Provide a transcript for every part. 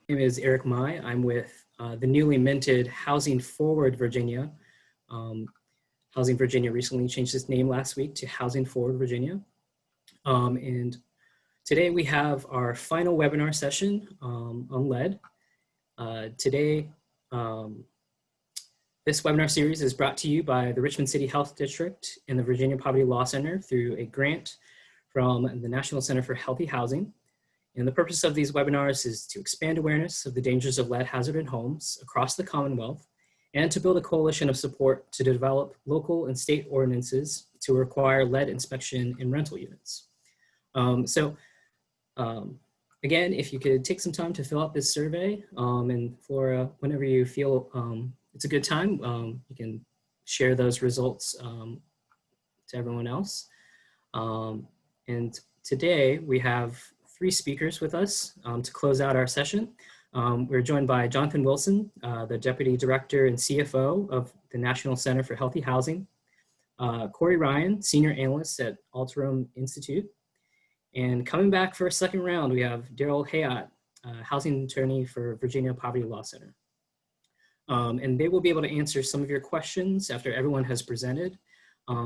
name is Eric Mai. I'm with the newly minted Housing Forward Virginia. Housing Virginia recently changed its name last week to Housing Forward Virginia. And today we have our final webinar session on lead. Today, this webinar series is brought to you by the Richmond City Health District and the Virginia Poverty Law Center through a grant from the National Center for Healthy Housing. And the purpose of these webinars is to expand awareness of the dangers of lead hazard in homes across the Commonwealth and to build a coalition of support to develop local and state ordinances to require lead inspection in rental units. Again, if you could take some time to fill out this survey, and Flora, whenever you feel it's a good time, you can share those results to everyone else. And today we have 3 speakers with us to close out our session. We're joined by Jonathan Wilson, the Deputy Director and CFO of the National Center for Healthy Housing, Corey Ryan, Senior Analyst at Alterum Institute, and coming back for a second round, we have Daryl Hayat, Housing Attorney for Virginia Poverty Law Center. And they will be able to answer some of your questions after everyone has presented.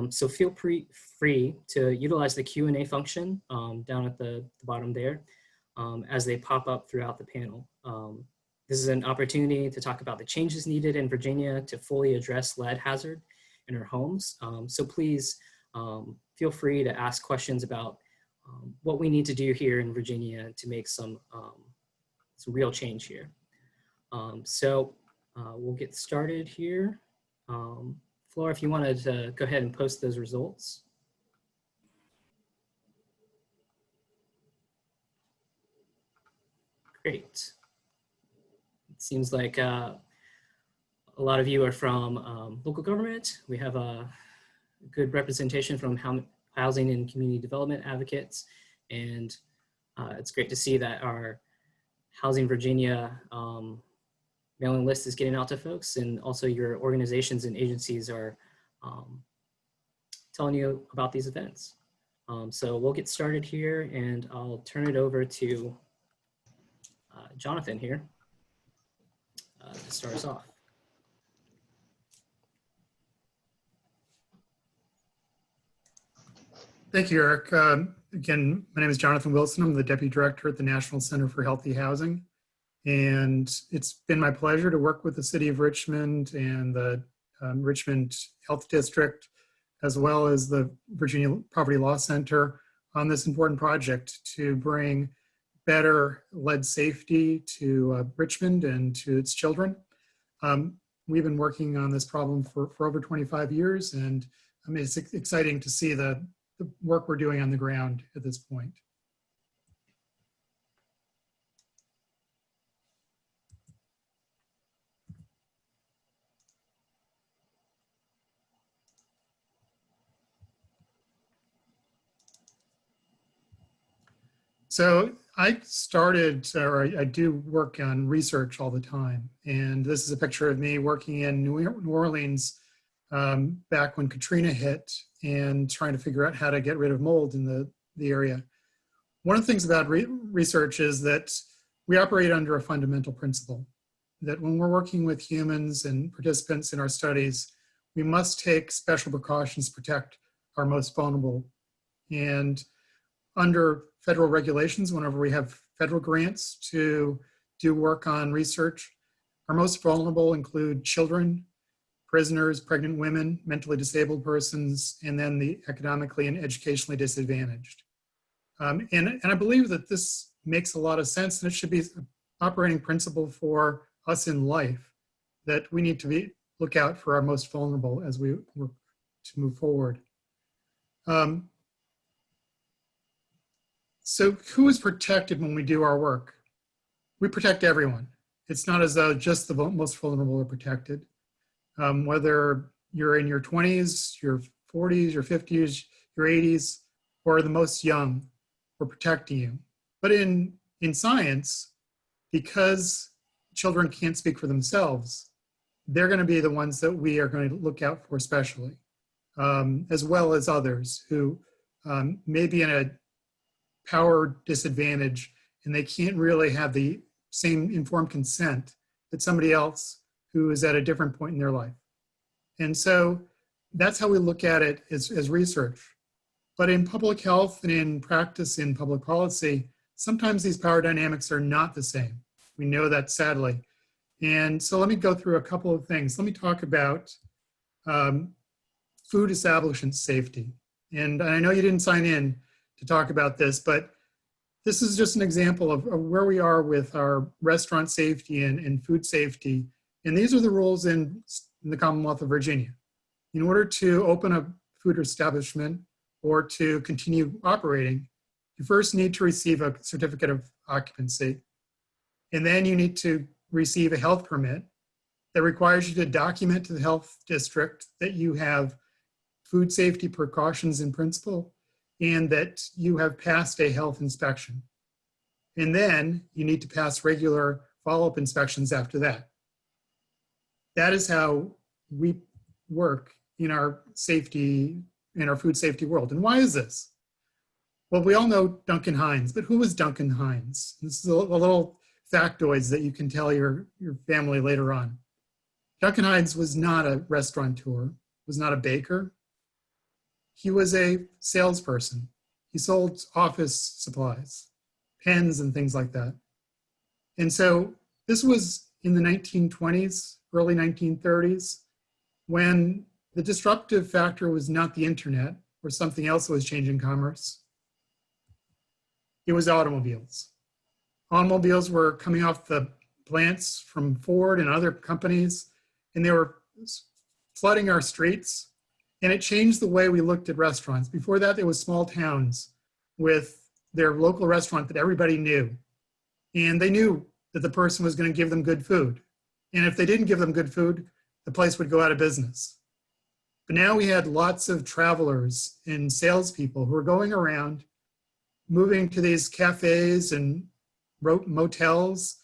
So feel free to utilize the Q&A function down at the bottom there as they pop up throughout the panel. This is an opportunity to talk about the changes needed in Virginia to fully address lead hazard in our homes. So please feel free to ask questions about what we need to do here in Virginia to make some real change here. We'll get started here. Flora, if you wanted to go ahead and post those results. Great. It seems like a lot of you are from local government. We have a good representation from housing and community development advocates. And it's great to see that our Housing Virginia mailing list is getting out to folks, and also your organizations and agencies are telling you about these events. So we'll get started here, and I'll turn it over to Jonathan here to start us off. Thank you, Eric. Again, my name is Jonathan Wilson. I'm the Deputy Director at the National Center for Healthy Housing. And it's been my pleasure to work with the City of Richmond and the Richmond Health District, as well as the Virginia Poverty Law Center on this important project to bring better lead safety to Richmond and to its children. We've been working on this problem for over 25 years, and it's exciting to see the work we're doing on the ground at this point. So I do work on research all the time. And this is a picture of me working in New Orleans back when Katrina hit and trying to figure out how to get rid of mold in the area. One of the things about research is that we operate under a fundamental principle that when we're working with humans and participants in our studies, we must take special precautions to protect our most vulnerable. And under federal regulations, whenever we have federal grants to do work on research, our most vulnerable include children, prisoners, pregnant women, mentally disabled persons, and then the economically and educationally disadvantaged. And I believe that this makes a lot of sense, and it should be an operating principle for us in life, that we need to look out for our most vulnerable as we work to move forward. So who is protected when we do our work? We protect everyone. It's not as though just the most vulnerable are protected. Whether you're in your 20s, your 40s, your 50s, your 80s, or the most young, we're protecting you. But in science, because children can't speak for themselves, they're going to be the ones that we are going to look out for especially, as well as others who may be in a power disadvantage and they can't really have the same informed consent that somebody else who is at a different point in their life. And so that's how we look at it as research. But in public health and in practice in public policy, sometimes these power dynamics are not the same. We know that sadly. And so let me go through a couple of things. Let me talk about food establishment safety. And I know you didn't sign in to talk about this, but this is just an example of where we are with our restaurant safety and food safety. And these are the rules in the Commonwealth of Virginia. In order to open a food establishment or to continue operating, you first need to receive a certificate of occupancy. And then you need to receive a health permit that requires you to document to the health district that you have food safety precautions in principle and that you have passed a health inspection. And then you need to pass regular follow-up inspections after that. That is how we work in our safety, in our food safety world. And why is this? Well, we all know Duncan Hines, but who was Duncan Hines? This is a little factoids that you can tell your family later on. Duncan Hines was not a restaurateur, was not a baker. He was a salesperson. He sold office supplies, pens and things like that. And so this was in the 1920s, early 1930s, when the disruptive factor was not the internet or something else that was changing commerce. It was automobiles. Automobiles were coming off the plants from Ford and other companies, and they were flooding our streets. And it changed the way we looked at restaurants. Before that, there was small towns with their local restaurant that everybody knew. And they knew that the person was going to give them good food. And if they didn't give them good food, the place would go out of business. But now we had lots of travelers and salespeople who were going around, moving to these cafes and motels,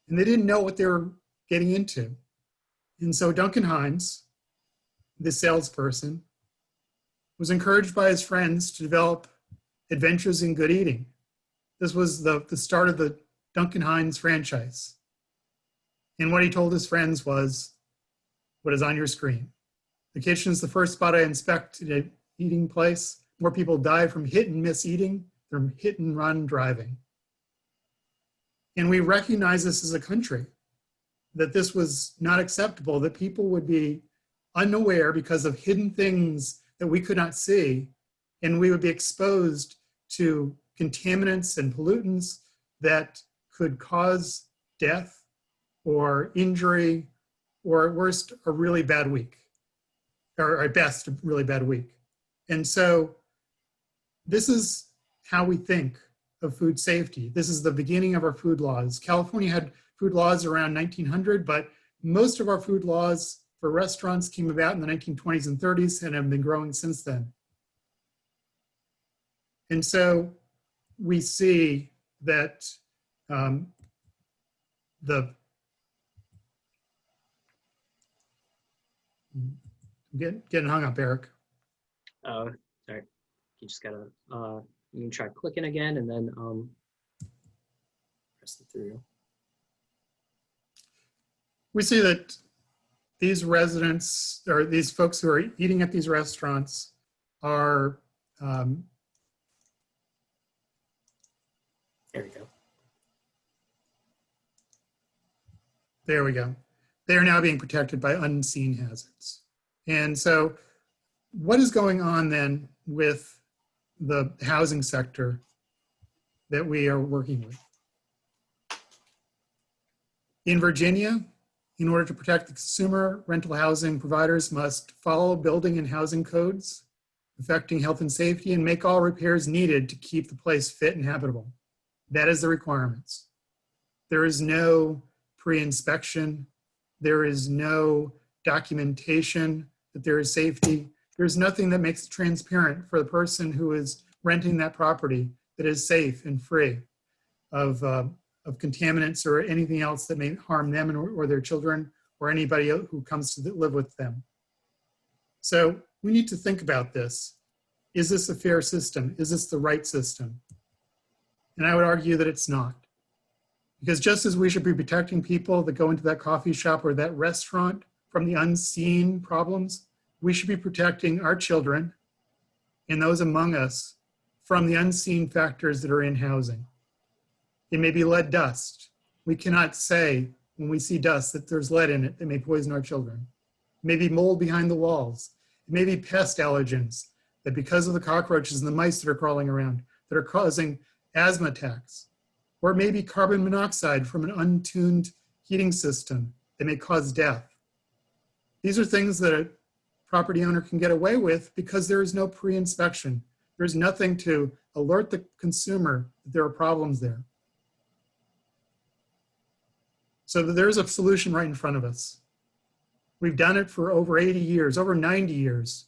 and they didn't know what they were getting into. And so Duncan Hines, the salesperson, was encouraged by his friends to develop Adventures in Good Eating. This was the start of the Duncan Hines franchise. And what he told his friends was what is on your screen. The kitchen is the first spot I inspect at an eating place. More people die from hit and miss eating than hit and run driving. And we recognize this as a country, that this was not acceptable, that people would be unaware because of hidden things that we could not see, and we would be exposed to contaminants and pollutants that could cause death or injury, or at worst, a really bad week, or at best, a really bad week. And so this is how we think of food safety. This is the beginning of our food laws. California had food laws around 1900, but most of our food laws for restaurants came about in the 1920s and 30s and have been growing since then. And so we see that getting hung up, Eric. Oh, sorry. You just gotta, you can try clicking again and then press the through. We see that these residents, or these folks who are eating at these restaurants are, there we go. There we go. They are now being protected by unseen hazards. And so what is going on then with the housing sector that we are working with? In Virginia, in order to protect the consumer, rental housing providers must follow building and housing codes affecting health and safety and make all repairs needed to keep the place fit and habitable. That is the requirements. There is no pre-inspection. There is no documentation that there is safety. There's nothing that makes it transparent for the person who is renting that property that is safe and free of contaminants or anything else that may harm them or their children or anybody who comes to live with them. So we need to think about this. Is this a fair system? Is this the right system? And I would argue that it's not. Because just as we should be protecting people that go into that coffee shop or that restaurant from the unseen problems, we should be protecting our children and those among us from the unseen factors that are in housing. It may be lead dust. We cannot say when we see dust that there's lead in it that may poison our children. It may be mold behind the walls. It may be pest allergens that because of the cockroaches and the mice that are crawling around that are causing asthma attacks. Or it may be carbon monoxide from an untuned heating system that may cause death. These are things that a property owner can get away with because there is no pre-inspection. There's nothing to alert the consumer that there are problems there. So there's a solution right in front of us. We've done it for over 80 years, over 90 years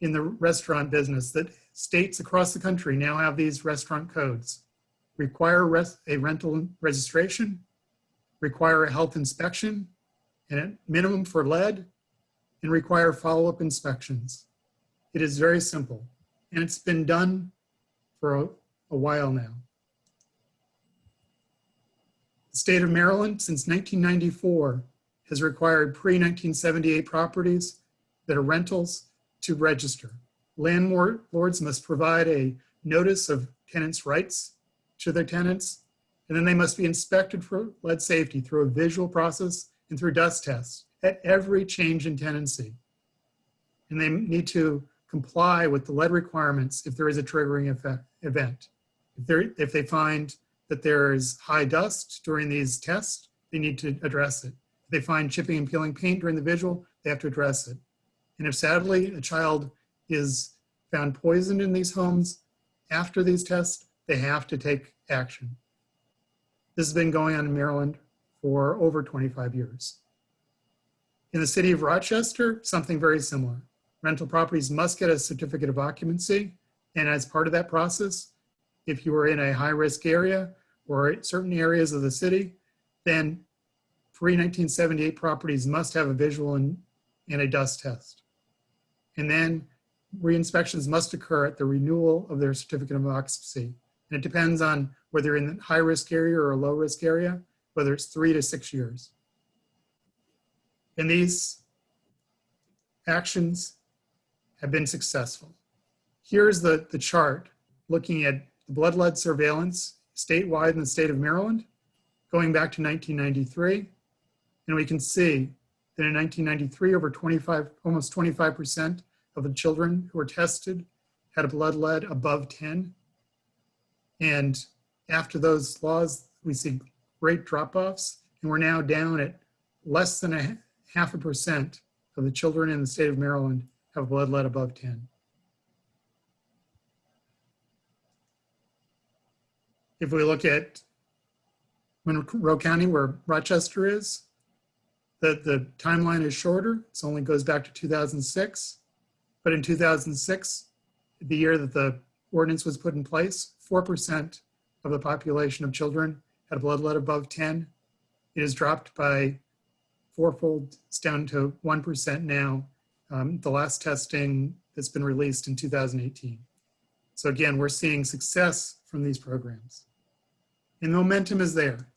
in the restaurant business, that states across the country now have these restaurant codes. Require a rental registration, require a health inspection, and a minimum for lead, and require follow-up inspections. It is very simple, and it's been done for a while now. The state of Maryland, since 1994, has required pre-1978 properties that are rentals to register. Landlords must provide a notice of tenants' rights to their tenants, and then they must be inspected for lead safety through a visual process and through dust tests at every change in tenancy. And they need to comply with the lead requirements if there is a triggering event. If they find that there is high dust during these tests, they need to address it. If they find chipping and peeling paint during the visual, they have to address it. And if sadly a child is found poisoned in these homes after these tests, they have to take action. This has been going on in Maryland for over 25 years. In the city of Rochester, something very similar. Rental properties must get a certificate of occupancy, and as part of that process, if you are in a high-risk area or certain areas of the city, then pre-1978 properties must have a visual and a dust test. And then re-inspections must occur at the renewal of their certificate of occupancy. And it depends on whether you're in a high-risk area or a low-risk area, whether it's 3 to 6 years. And these actions have been successful. Here's the chart looking at the blood lead surveillance statewide in the state of Maryland, going back to 1993. And we can see that in 1993, almost 25% of the children who were tested had a blood lead above 10. And after those laws, we see great drop-offs, and we're now down at less than 0.5% of the children in the state of Maryland have blood lead above 10. If we look at Monroe County, where Rochester is, the timeline is shorter. It only goes back to 2006. But in 2006, the year that the ordinance was put in place, 4% of the population of children had a blood lead above 10. It has dropped by fourfold. It's down to 1% now. The last testing that's been released in 2018. So again, we're seeing success from these programs. And the momentum is there.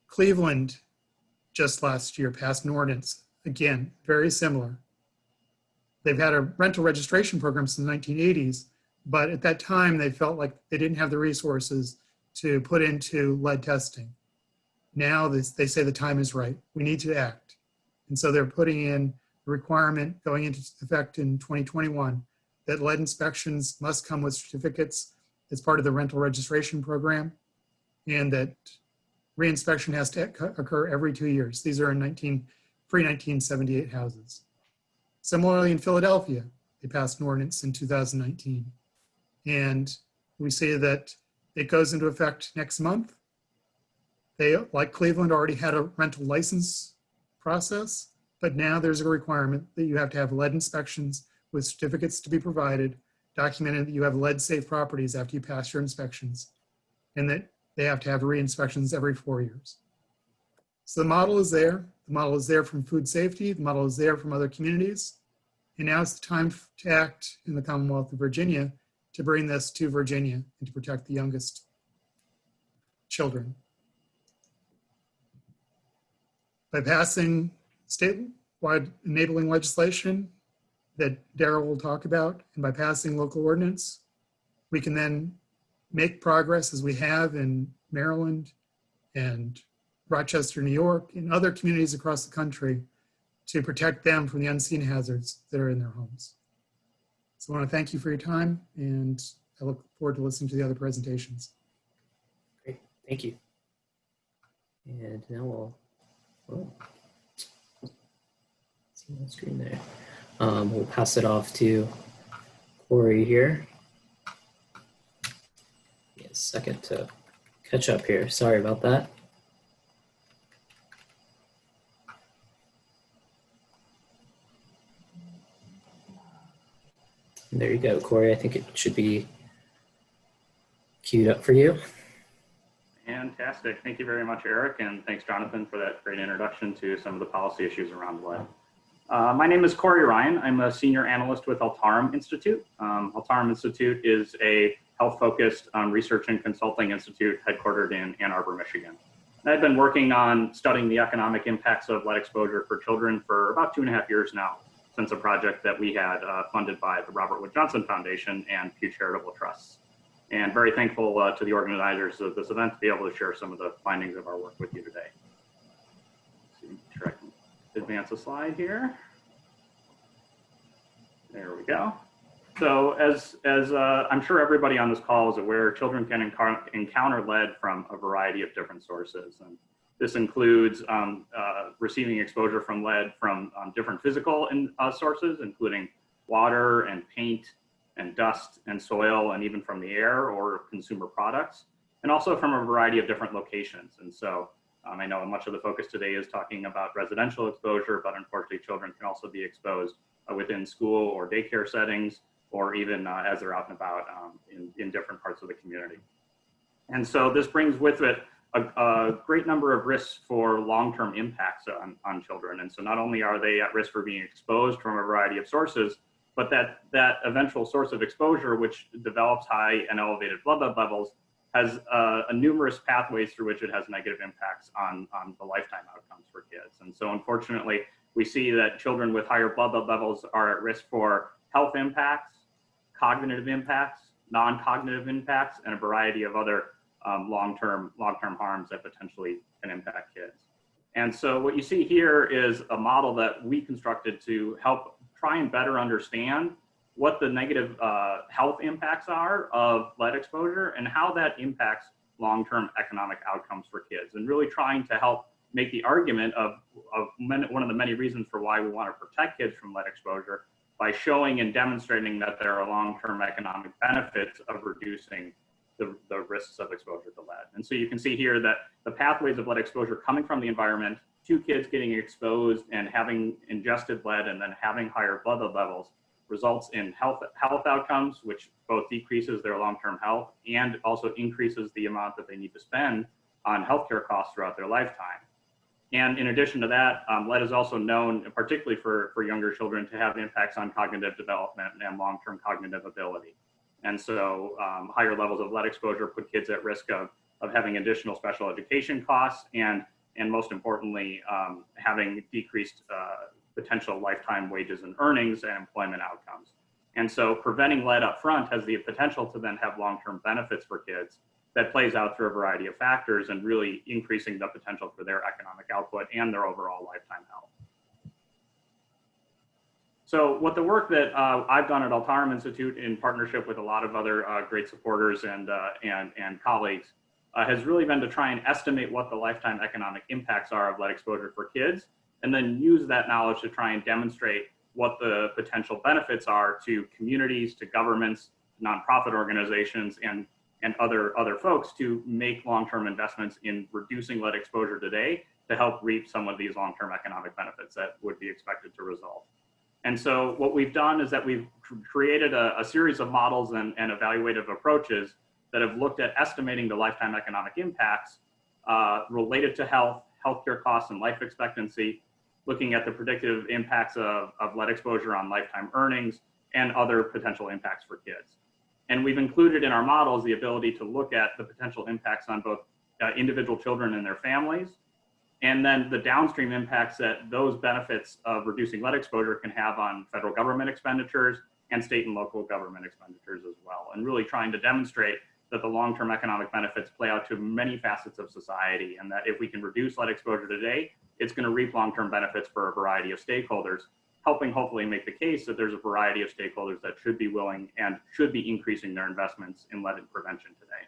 Cleveland, just last year, passed an ordinance. Again, very similar. They've had a rental registration program since the 1980s, but at that time they felt like they didn't have the resources to put into lead testing. Now they say the time is right. We need to act. And so they're putting in a requirement going into effect in 2021 that lead inspections must come with certificates as part of the rental registration program, and that reinspection has to occur every 2 years. These are in pre-1978 houses. Similarly, in Philadelphia, they passed an ordinance in 2019. And we say that it goes into effect next month. They, like Cleveland, already had a rental license process, but now there's a requirement that you have to have lead inspections with certificates to be provided, documented that you have lead-safe properties after you pass your inspections, and that they have to have re-inspections every 4 years. So the model is there. The model is there from food safety. The model is there from other communities. And now it's the time to act in the Commonwealth of Virginia to bring this to Virginia and to protect the youngest children. By passing statewide enabling legislation that Daryl will talk about, and by passing local ordinance, we can then make progress as we have in Maryland and Rochester, New York, and other communities across the country to protect them from the unseen hazards that are in their homes. So I want to thank you for your time, and I look forward to listening to the other presentations. Great, thank you. And now we'll see on the screen there. We'll pass it off to Corey here. Give me a second to catch up here. Sorry about that. There you go, Corey. I think it should be queued up for you. Fantastic. Thank you very much, Eric, and thanks, Jonathan, for that great introduction to some of the policy issues around lead. My name is Corey Ryan. I'm a senior analyst with Altarum Institute. Altarum Institute is a health-focused research and consulting institute headquartered in Ann Arbor, Michigan. And I've been working on studying the economic impacts of lead exposure for children for about 2.5 years now, since a project that we had funded by the Robert Wood Johnson Foundation and Pew Charitable Trusts. And very thankful to the organizers of this event to be able to share some of the findings of our work with you today. Let's see, make sure I can advance a slide here. There we go. So as I'm sure everybody on this call is aware, children can encounter lead from a variety of different sources. And this includes receiving exposure from lead from different physical sources, including water and paint and dust and soil, and even from the air or consumer products, and also from a variety of different locations. And so I know much of the focus today is talking about residential exposure, but unfortunately children can also be exposed within school or daycare settings, or even as they're out and about in different parts of the community. And so this brings with it a great number of risks for long-term impacts on children. And so not only are they at risk for being exposed from a variety of sources, but that eventual source of exposure, which develops high and elevated blood lead levels, has numerous pathways through which it has negative impacts on the lifetime outcomes for kids. And so unfortunately, we see that children with higher blood lead levels are at risk for health impacts, cognitive impacts, non-cognitive impacts, and a variety of other long-term harms that potentially can impact kids. And so what you see here is a model that we constructed to help try and better understand what the negative health impacts are of lead exposure and how that impacts long-term economic outcomes for kids, and really trying to help make the argument of one of the many reasons for why we want to protect kids from lead exposure by showing and demonstrating that there are long-term economic benefits of reducing the risks of exposure to lead. And so you can see here that the pathways of lead exposure coming from the environment to kids getting exposed and having ingested lead and then having higher blood lead levels results in health outcomes, which both decreases their long-term health and also increases the amount that they need to spend on healthcare costs throughout their lifetime. And in addition to that, lead is also known, particularly for younger children, to have impacts on cognitive development and long-term cognitive ability. And so higher levels of lead exposure put kids at risk of having additional special education costs and most importantly, having decreased potential lifetime wages and earnings and employment outcomes. And so preventing lead up front has the potential to then have long-term benefits for kids that plays out through a variety of factors and really increasing the potential for their economic output and their overall lifetime health. So what the work that I've done at Altarum Institute in partnership with a lot of other great supporters and colleagues has really been to try and estimate what the lifetime economic impacts are of lead exposure for kids, and then use that knowledge to try and demonstrate what the potential benefits are to communities, to governments, nonprofit organizations, and other folks to make long-term investments in reducing lead exposure today to help reap some of these long-term economic benefits that would be expected to result. And so what we've done is that we've created a series of models and evaluative approaches that have looked at estimating the lifetime economic impacts related to health, healthcare costs, and life expectancy, looking at the predictive impacts of lead exposure on lifetime earnings and other potential impacts for kids. And we've included in our models the ability to look at the potential impacts on both individual children and their families, and then the downstream impacts that those benefits of reducing lead exposure can have on federal government expenditures and state and local government expenditures as well, and really trying to demonstrate that the long-term economic benefits play out to many facets of society, and that if we can reduce lead exposure today, it's going to reap long-term benefits for a variety of stakeholders, helping hopefully make the case that there's a variety of stakeholders that should be willing and should be increasing their investments in lead prevention today.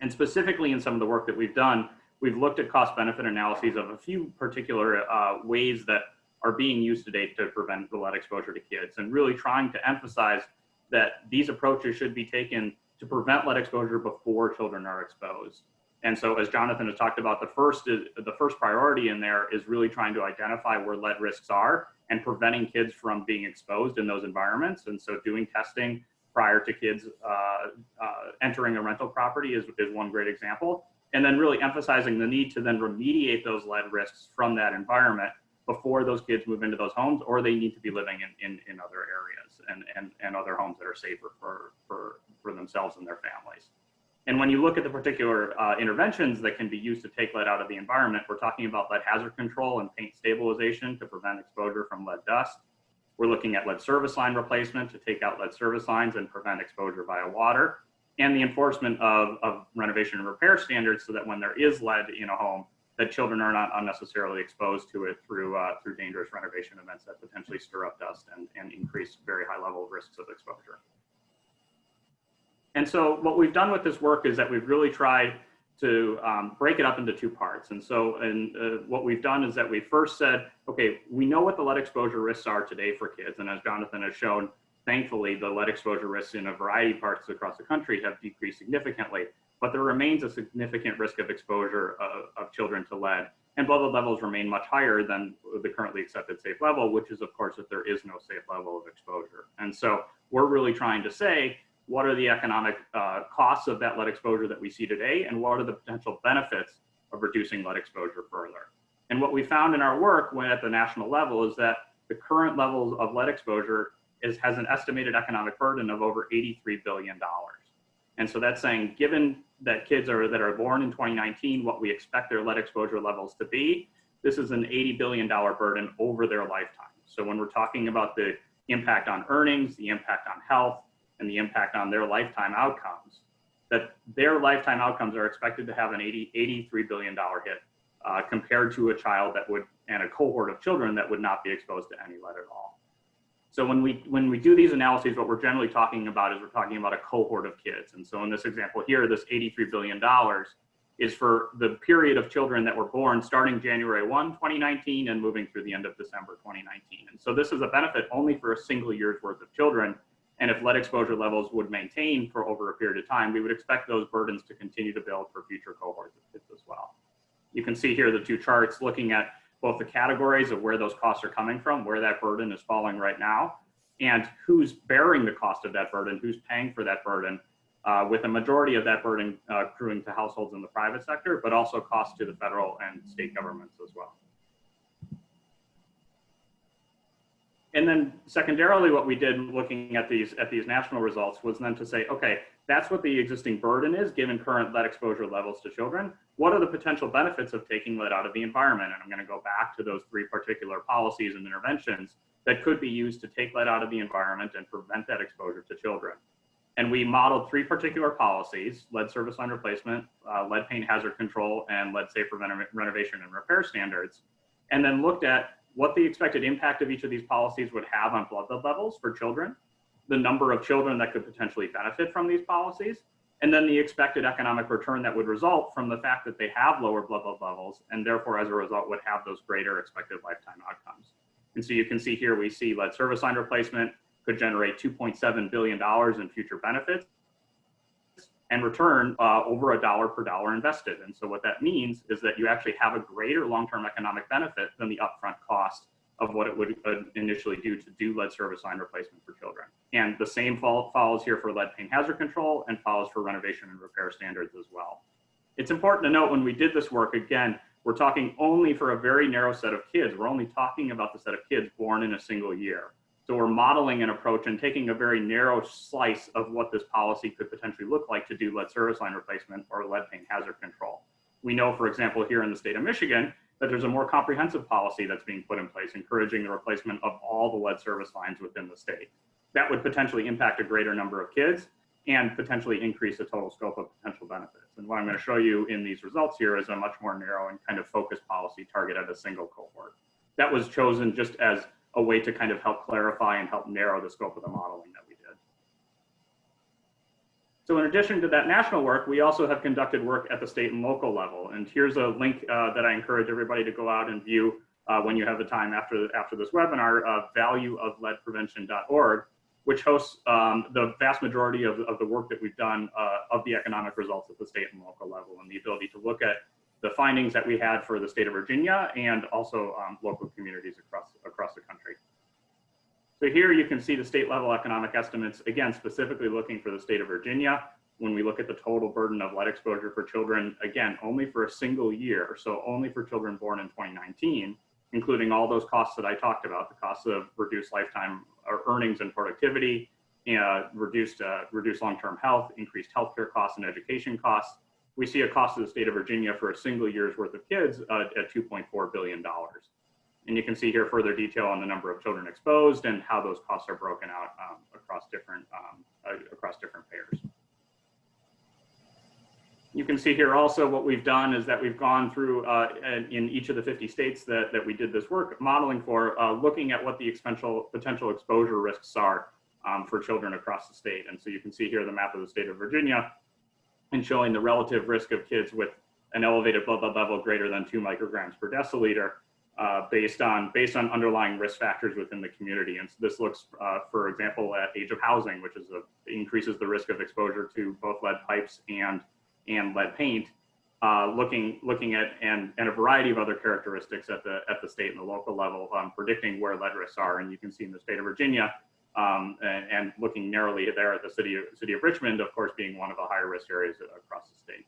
And specifically in some of the work that we've done, we've looked at cost-benefit analyses of a few particular ways that are being used today to prevent the lead exposure to kids, and really trying to emphasize that these approaches should be taken to prevent lead exposure before children are exposed. And so, as Jonathan has talked about, the first priority in there is really trying to identify where lead risks are and preventing kids from being exposed in those environments. And so doing testing prior to kids entering a rental property is one great example. And then really emphasizing the need to then remediate those lead risks from that environment before those kids move into those homes, or they need to be living in other areas and other homes that are safer for themselves and their families. And when you look at the particular interventions that can be used to take lead out of the environment, we're talking about lead hazard control and paint stabilization to prevent exposure from lead dust. We're looking at lead service line replacement to take out lead service lines and prevent exposure via water, and the enforcement of renovation and repair standards so that when there is lead in a home, that children are not unnecessarily exposed to it through dangerous renovation events that potentially stir up dust and increase very high level risks of exposure. And so what we've done with this work is that we've really tried to break it up into two parts. And so what we've done is that we first said, okay, we know what the lead exposure risks are today for kids. And as Jonathan has shown, thankfully, the lead exposure risks in a variety of parts across the country have decreased significantly, but there remains a significant risk of exposure of children to lead. And blood levels remain much higher than the currently accepted safe level, which is, of course, that there is no safe level of exposure. And so we're really trying to say, what are the economic costs of that lead exposure that we see today, and what are the potential benefits of reducing lead exposure further? And what we found in our work when at the national level is that the current levels of lead exposure has an estimated economic burden of over $83 billion. And so that's saying, given that kids that are born in 2019, what we expect their lead exposure levels to be, this is an $80 billion burden over their lifetime. So when we're talking about the impact on earnings, the impact on health, and the impact on their lifetime outcomes, that their lifetime outcomes are expected to have an $83 billion hit compared to a child that would, and a cohort of children that would not be exposed to any lead at all. So when we do these analyses, what we're generally talking about is we're talking about a cohort of kids. And so in this example here, this $83 billion is for the period of children that were born starting January 1, 2019 and moving through the end of December 2019. And so this is a benefit only for a single year's worth of children. And if lead exposure levels would maintain for over a period of time, we would expect those burdens to continue to build for future cohorts of kids as well. You can see here the two charts looking at both the categories of where those costs are coming from, where that burden is falling right now, and who's bearing the cost of that burden, who's paying for that burden, with a majority of that burden accruing to households in the private sector, but also costs to the federal and state governments as well. And then secondarily, what we did looking at these national results was then to say, okay, that's what the existing burden is given current lead exposure levels to children. What are the potential benefits of taking lead out of the environment? And I'm going to go back to those three particular policies and interventions that could be used to take lead out of the environment and prevent that exposure to children. And we modeled three particular policies: lead service line replacement, lead paint hazard control, and lead safe renovation and repair standards, and then looked at what the expected impact of each of these policies would have on blood levels for children, the number of children that could potentially benefit from these policies, and then the expected economic return that would result from the fact that they have lower blood levels and therefore as a result would have those greater expected lifetime outcomes. And so you can see here, we see lead service line replacement could generate $2.7 billion in future benefits and return over $1 per dollar invested. And so what that means is that you actually have a greater long-term economic benefit than the upfront cost of what it would initially do to do lead service line replacement for children. And the same follows here for lead paint hazard control and follows for renovation and repair standards as well. It's important to note when we did this work, again, we're talking only for a very narrow set of kids. We're only talking about the set of kids born in a single year. So we're modeling an approach and taking a very narrow slice of what this policy could potentially look like to do lead service line replacement or lead paint hazard control. We know, for example, here in the state of Michigan, that there's a more comprehensive policy that's being put in place, encouraging the replacement of all the lead service lines within the state. That would potentially impact a greater number of kids and potentially increase the total scope of potential benefits. And what I'm going to show you in these results here is a much more narrow and kind of focused policy targeted at a single cohort. That was chosen just as a way to kind of help clarify and help narrow the scope of the modeling that we did. So in addition to that national work, we also have conducted work at the state and local level. And here's a link that I encourage everybody to go out and view when you have the time after this webinar, valueofleadprevention.org, which hosts the vast majority of the work that we've done of the economic results at the state and local level, and the ability to look at the findings that we had for the state of Virginia and also local communities across the country. So here you can see the state level economic estimates, again, specifically looking for the state of Virginia. When we look at the total burden of lead exposure for children, again, only for a single year, so only for children born in 2019, including all those costs that I talked about, the costs of reduced lifetime earnings and productivity, reduced long-term health, increased healthcare costs and education costs. We see a cost to the state of Virginia for a single year's worth of kids at $2.4 billion. And you can see here further detail on the number of children exposed and how those costs are broken out across different payers. You can see here also what we've done is that we've gone through in each of the 50 states that we did this work modeling for, looking at what the potential exposure risks are for children across the state. And so you can see here the map of the state of Virginia and showing the relative risk of kids with an elevated blood level greater than 2 micrograms per deciliter based on underlying risk factors within the community. And so this looks, for example, at age of housing, which increases the risk of exposure to both lead pipes and lead paint, looking at and a variety of other characteristics at the state and the local level, predicting where lead risks are. And you can see in the state of Virginia, and looking narrowly there at the city of Richmond, of course, being one of the higher risk areas across the state.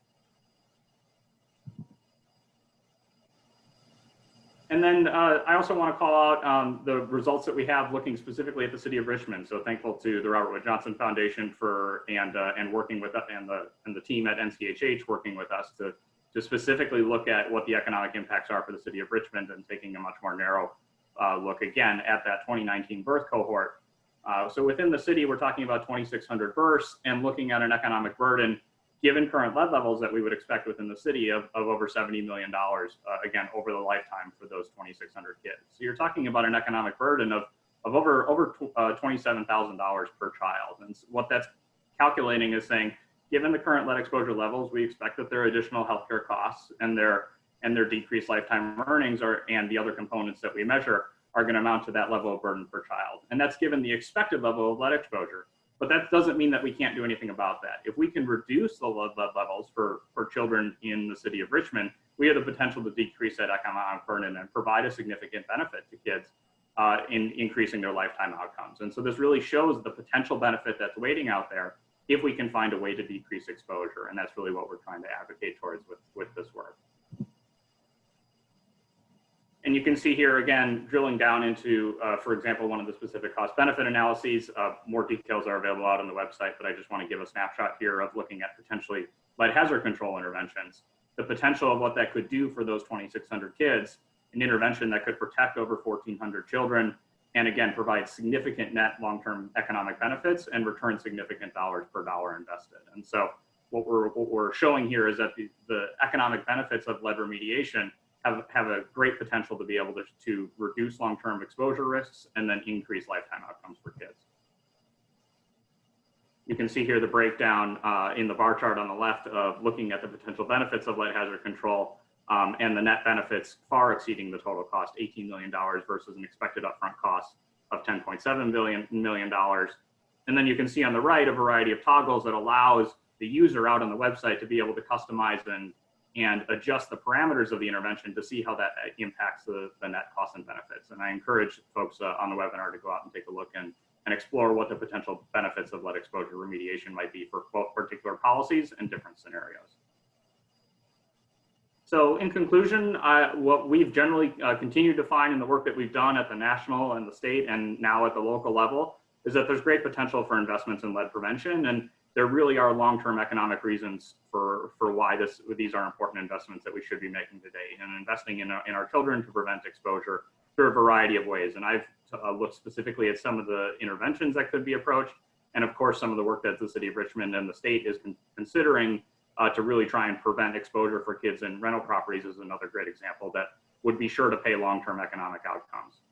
And then I also want to call out the results that we have looking specifically at the city of Richmond. So thankful to the Robert Wood Johnson Foundation and working with us and the team at NCHH working with us to specifically look at what the economic impacts are for the city of Richmond and taking a much more narrow look again at that 2019 birth cohort. So within the city, we're talking about 2,600 births and looking at an economic burden given current lead levels that we would expect within the city of over $70 million, again, over the lifetime for those 2,600 kids. So you're talking about an economic burden of over $27,000 per child. And what that's calculating is saying, given the current lead exposure levels, we expect that their additional healthcare costs and their decreased lifetime earnings and the other components that we measure are going to amount to that level of burden per child. And that's given the expected level of lead exposure. But that doesn't mean that we can't do anything about that. If we can reduce the lead levels for children in the city of Richmond, we have the potential to decrease that economic burden and provide a significant benefit to kids in increasing their lifetime outcomes. And so this really shows the potential benefit that's waiting out there if we can find a way to decrease exposure. And that's really what we're trying to advocate towards with this work. And you can see here, again, drilling down into, for example, one of the specific cost benefit analyses. More details are available out on the website, but I just want to give a snapshot here of looking at potentially lead hazard control interventions, the potential of what that could do for those 2,600 kids, an intervention that could protect over 1,400 children, and again, provide significant net long-term economic benefits and return significant dollars per dollar invested. And so what we're showing here is that the economic benefits of lead remediation have a great potential to be able to reduce long-term exposure risks and then increase lifetime outcomes for kids. You can see here the breakdown in the bar chart on the left of looking at the potential benefits of lead hazard control and the net benefits far exceeding the total cost, $18 million versus an expected upfront cost of $10.7 million. And then you can see on the right a variety of toggles that allows the user out on the website to be able to customize and adjust the parameters of the intervention to see how that impacts the net costs and benefits. And I encourage folks on the webinar to go out and take a look and explore what the potential benefits of lead exposure remediation might be for both particular policies and different scenarios. So in conclusion, what we've generally continued to find in the work that we've done at the national and the state and now at the local level is that there's great potential for investments in lead prevention. there really are long-term economic reasons for why these are important investments that we should be making today, and investing in our children to prevent exposure through a variety of ways. And I've looked specifically at some of the interventions that could be approached, and of course, some of the work that the city of Richmond and the state is considering to really try and prevent exposure for kids in rental properties is another great example that would be sure to pay long-term economic outcomes.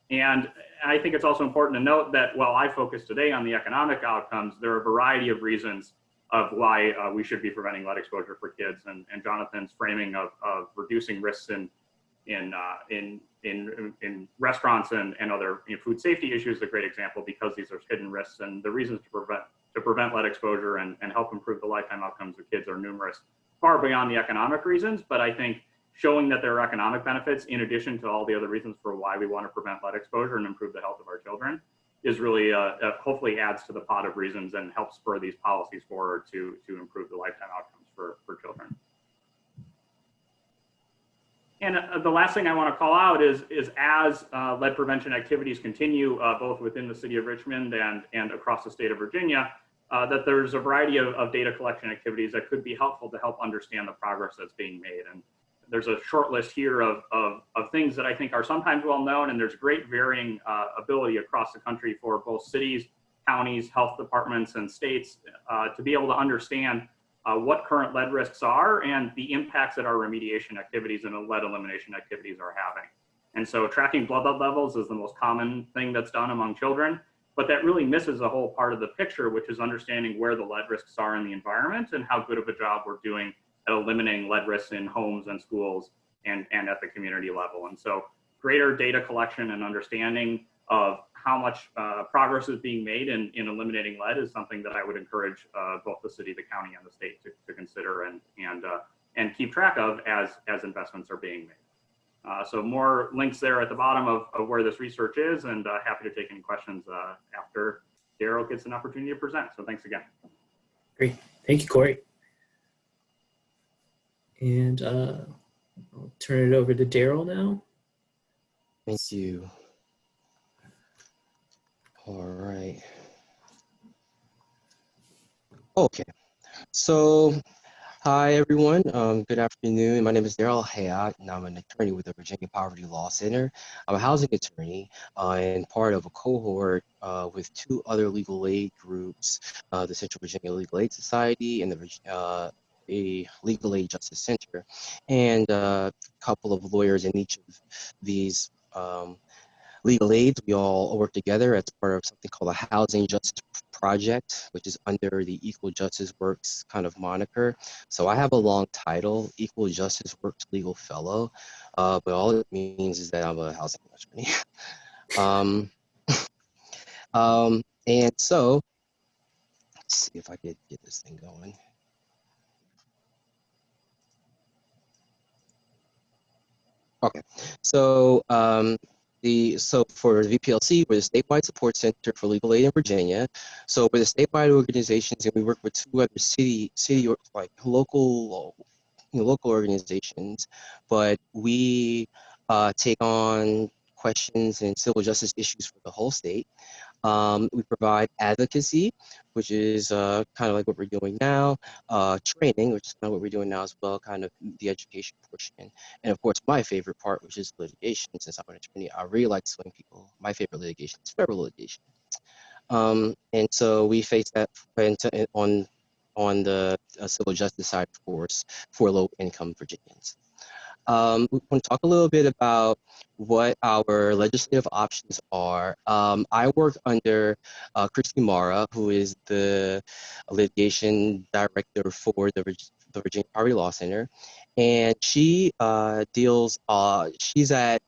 And I think it's also important to note that while I focus today on the economic outcomes, there are a variety of reasons of why we should be preventing lead exposure for kids. And Jonathan's framing of reducing risks in restaurants and other food safety issues is a great example, because these are hidden risks, and the reasons to prevent lead exposure and help improve the lifetime outcomes of kids are numerous, far beyond the economic reasons. But I think showing that there are economic benefits in addition to all the other reasons for why we want to prevent lead exposure and improve the health of our children is really hopefully adds to the pot of reasons and helps spur these policies forward to improve the lifetime outcomes for children. And the last thing I want to call out is as lead prevention activities continue both within the city of Richmond and across the state of Virginia, that there's a variety of data collection activities that could be helpful to help understand the progress that's being made. And there's a short list here of things that I think are sometimes well known, and there's great varying ability across the country for both cities, counties, health departments, and states to be able to understand what current lead risks are and the impacts that our remediation activities and lead elimination activities are having. And so tracking blood lead levels is the most common thing that's done among children, but that really misses a whole part of the picture, which is understanding where the lead risks are in the environment and how good of a job we're doing at eliminating lead risks in homes and schools and at the community level. And so greater data collection and understanding of how much progress is being made in eliminating lead is something that I would encourage both the city, the county, and the state to consider and keep track of as investments are being made. So more links there at the bottom of where this research is, and happy to take any questions after Daryl gets an opportunity to present. So thanks again. Great. Thank you, Corey. And I'll turn it over to Daryl now. Thank you. All right. Okay. So, hi everyone. Good afternoon. My name is Daryl Hayat, and I'm an attorney with the Virginia Poverty Law Center. I'm a housing attorney and part of a cohort with two other legal aid groups, the Central Virginia Legal Aid Society and a Legal Aid Justice Center, and a couple of lawyers in each of these legal aids. We all work together as part of something called a Housing Justice Project, which is under the Equal Justice Works kind of moniker. So I have a long title, Equal Justice Works Legal Fellow, but all it means is that I'm a housing attorney. And so, let's see if I could get this thing going. Okay, so for VPLC, we're the statewide support center for legal aid in Virginia. So we're the statewide organizations, and we work with two other city like local organizations, but we take on questions and civil justice issues for the whole state. We provide advocacy, which is kind of like what we're doing now, training, which is kind of what we're doing now as well, kind of the education portion. And of course, my favorite part, which is litigation. Since I'm an attorney, I really like suing people. My favorite litigation is federal litigation. And so we face that on the civil justice side, of course, for low-income Virginians. We want to talk a little bit about what our legislative options are. I work under Christy Mara, who is the litigation director for the Virginia Poverty Law Center, and she she's at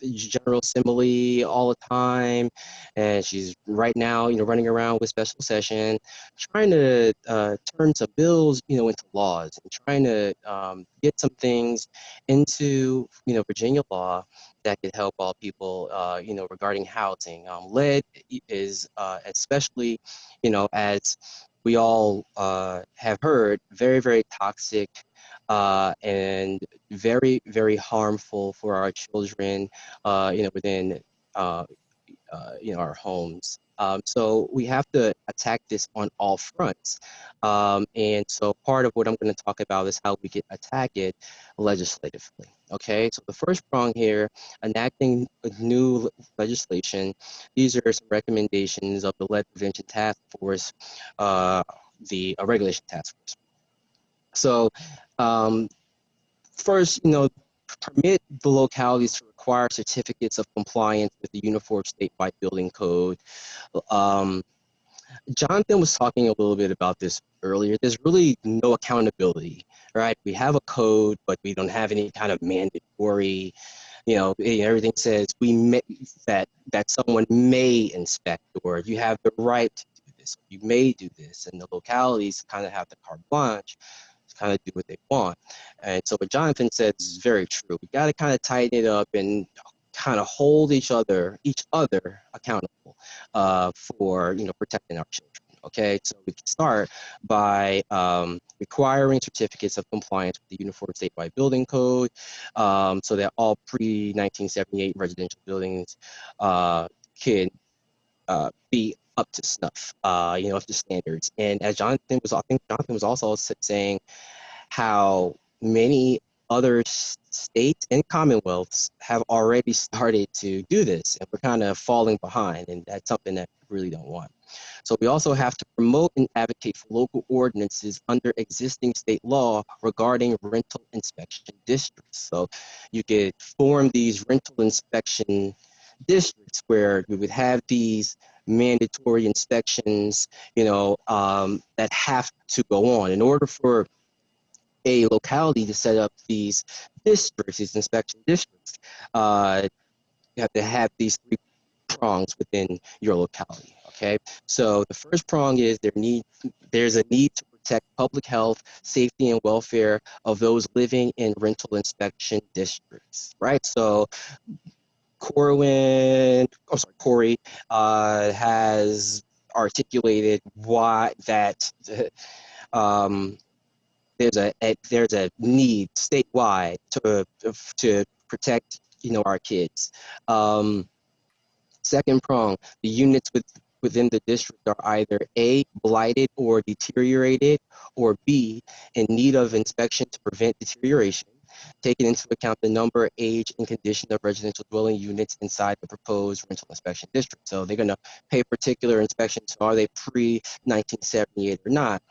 General Assembly all the time, and she's right now, running around with special session, trying to turn some bills, into laws, and trying to get some things into, Virginia law that could help all people, regarding housing. Lead is especially, as we all have heard, very, very toxic and very, very harmful for our children, within our homes. So we have to attack this on all fronts. And so part of what I'm going to talk about is how we can attack it legislatively. Okay, so the first prong here, enacting new legislation. These are some recommendations of the Lead Prevention Task Force, the regulation task force. So first, permit the localities to require certificates of compliance with the Uniform Statewide Building Code. Jonathan was talking a little bit about this earlier. There's really no accountability, right? We have a code, but we don't have any kind of mandatory, everything says that someone may inspect, or you have the right to do this, you may do this, and the localities kind of have the carte blanche to kind of do what they want. And so what Jonathan said is very true. We got to kind of tighten it up and kind of hold each other accountable for protecting our children. Okay, so we can start by requiring certificates of compliance with the Uniform Statewide Building Code, so that all pre-1978 residential buildings can be up to snuff, up to standards. And as I think Jonathan was also saying how many other states and commonwealths have already started to do this, and we're kind of falling behind, and that's something that we really don't want. So we also have to promote and advocate for local ordinances under existing state law regarding rental inspection districts. So you could form these rental inspection districts where we would have these mandatory inspections, that have to go on in order for a locality to set up these districts, these inspection districts. You have to have these three prongs within your locality. Okay, so the first prong is there's a need to protect public health, safety, and welfare of those living in rental inspection districts. Right. So Corey has articulated why that. There's a need statewide to protect our kids. Second prong, the units within the district are either A, blighted or deteriorated, or B, in need of inspection to prevent deterioration, taking into account the number, age, and condition of residential dwelling units inside the proposed rental inspection district. So they're going to pay particular inspections. So are they pre-1978 or not?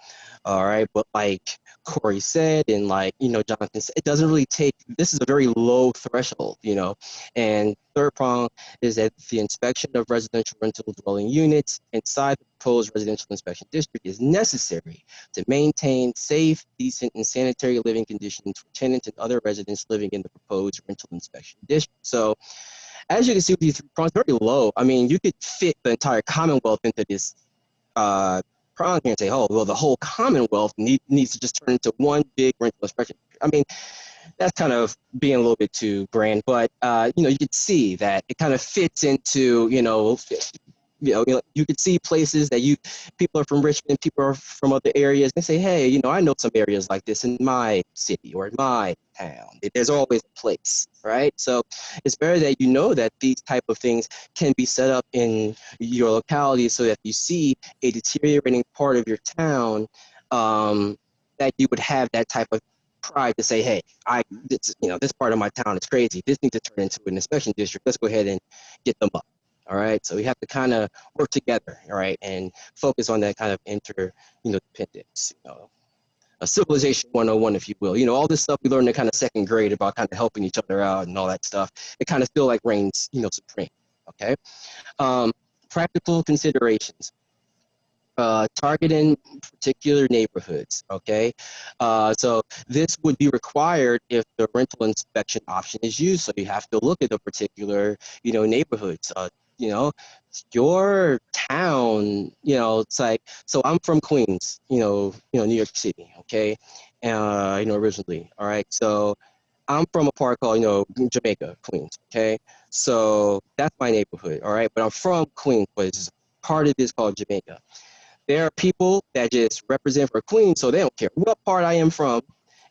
All right, but like Corey said, and Jonathan said, it doesn't really take, this is a very low threshold, And third prong is that the inspection of residential rental dwelling units inside the proposed residential inspection district is necessary to maintain safe, decent, and sanitary living conditions for tenants and other residents living in the proposed rental inspection district. So as you can see with these three prongs, very low. I mean, you could fit the entire Commonwealth into this prong here and say, oh, well, the whole Commonwealth needs to just turn into one big rental inspection. I mean, that's kind of being a little bit too grand, but you could see that it kind of fits into, you could see places that people are from Richmond, people are from other areas, and say, hey, I know some areas like this in my city or in my town. There's always a place, right? So it's better that that these type of things can be set up in your locality, so that you see a deteriorating part of your town, that you would have that type of pride to say, hey, this part of my town is crazy. This needs to turn into an inspection district. Let's go ahead and get them up. All right, so we have to kind of work together, all right, and focus on that kind of dependence, a civilization 101, if you will. All this stuff we learned in kind of second grade about kind of helping each other out and all that stuff. It kind of still like reigns, supreme. Okay, practical considerations. Targeting particular neighborhoods, okay? So this would be required if the rental inspection option is used. So you have to look at the particular, neighborhoods. Your town, it's like, so I'm from Queens, New York City, okay? Originally, all right? So I'm from a part called, Jamaica, Queens, okay? So that's my neighborhood, all right? But I'm from Queens, but it's part of this called Jamaica. There are people that just represent for Queens, so they don't care what part I am from.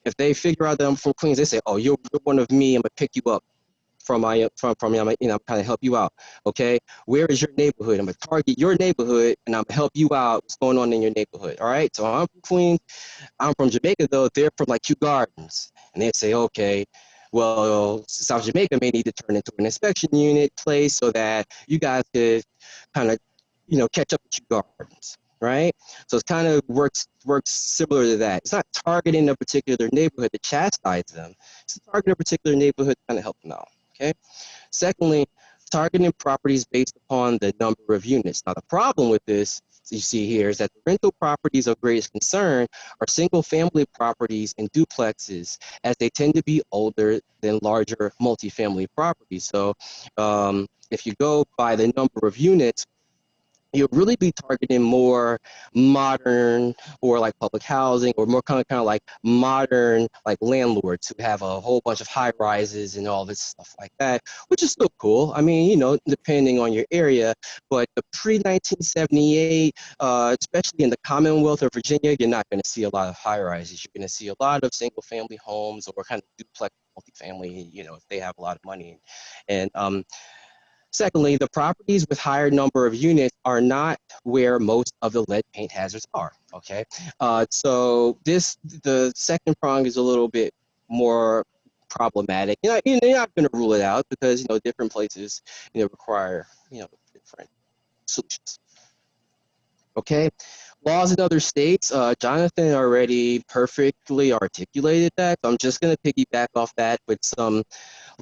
If they figure out that I'm from Queens, they say, oh, you're one of me, I'm gonna pick you up from my kind of help you out. Okay, where is your neighborhood? I'm gonna target your neighborhood, and I'm gonna help you out. What's going on in your neighborhood? All right. So I'm from Queens. I'm from Jamaica, though. They're from like Kew Gardens, and they say, okay, well, South Jamaica may need to turn into an inspection unit place so that you guys could kind of, catch up with Kew Gardens, right? So it kind of works similar to that. It's not targeting a particular neighborhood to chastise them. It's targeting a particular neighborhood to kind of help them out. Okay. Secondly, targeting properties based upon the number of units. Now, the problem with this, you see here, is that the rental properties of greatest concern are single-family properties and duplexes, as they tend to be older than larger multifamily properties. So if you go by the number of units, you'll really be targeting more modern or like public housing, or more kind of like modern like landlords who have a whole bunch of high rises and all this stuff like that, which is still cool. I mean, depending on your area, but the pre-1978, especially in the Commonwealth of Virginia, you're not going to see a lot of high rises. You're going to see a lot of single family homes or kind of duplex multifamily, if they have a lot of money. And secondly, the properties with higher number of units are not where most of the lead paint hazards are, okay? So the second prong is a little bit more problematic. You're not going to rule it out because, different places, require, different solutions. Okay, laws in other states. Jonathan already perfectly articulated that. So I'm just going to piggyback off that with some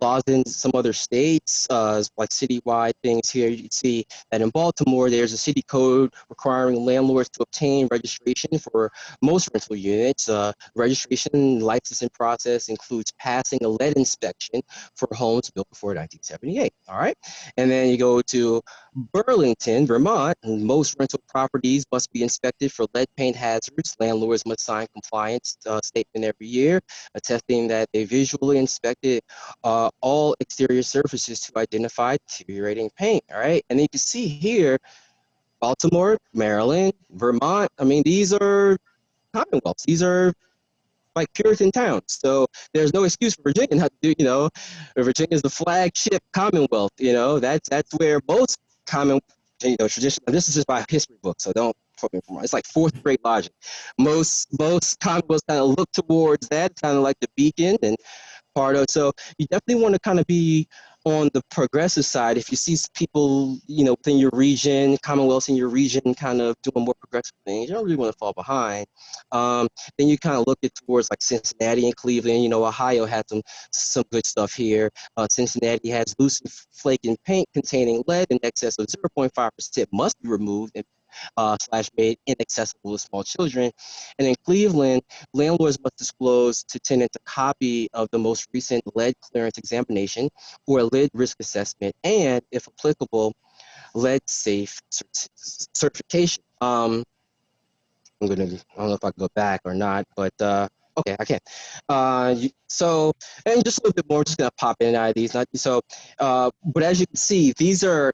laws in some other states, like citywide things here. You can see that in Baltimore, there's a city code requiring landlords to obtain registration for most rental units. Registration licensing process includes passing a lead inspection for homes built before 1978. All right, and then you go to Burlington, Vermont, and most rental properties must be inspected for lead paint hazards. Landlords must sign compliance statement every year, attesting that they visually inspected all exterior surfaces to identify deteriorating paint. All right, and you can see here, Baltimore, Maryland, Vermont. I mean, these are commonwealths. These are like Puritan towns. So there's no excuse for Virginia not to do. Virginia is the flagship commonwealth. That's where most tradition. This is just by a history book, so don't quote me from wrong. It's like fourth grade logic. Most commonwealths kind of look towards that, kind of like the beacon and part of. So you definitely want to kind of be on the progressive side. If you see people, within your region, commonwealths in your region, kind of doing more progressive things, you don't really want to fall behind. Then you kind of look at towards like Cincinnati and Cleveland. Ohio had some good stuff here. Cincinnati has loose and flaking paint containing lead in excess of 0.5% must be removed and / made inaccessible to small children. And in Cleveland, landlords must disclose to tenants a copy of the most recent lead clearance examination or lead risk assessment, and, if applicable, lead safe certification. I don't know if I can go back or not, but okay, I can. So, and just a little bit more, just gonna pop in and out of these. But as you can see, these are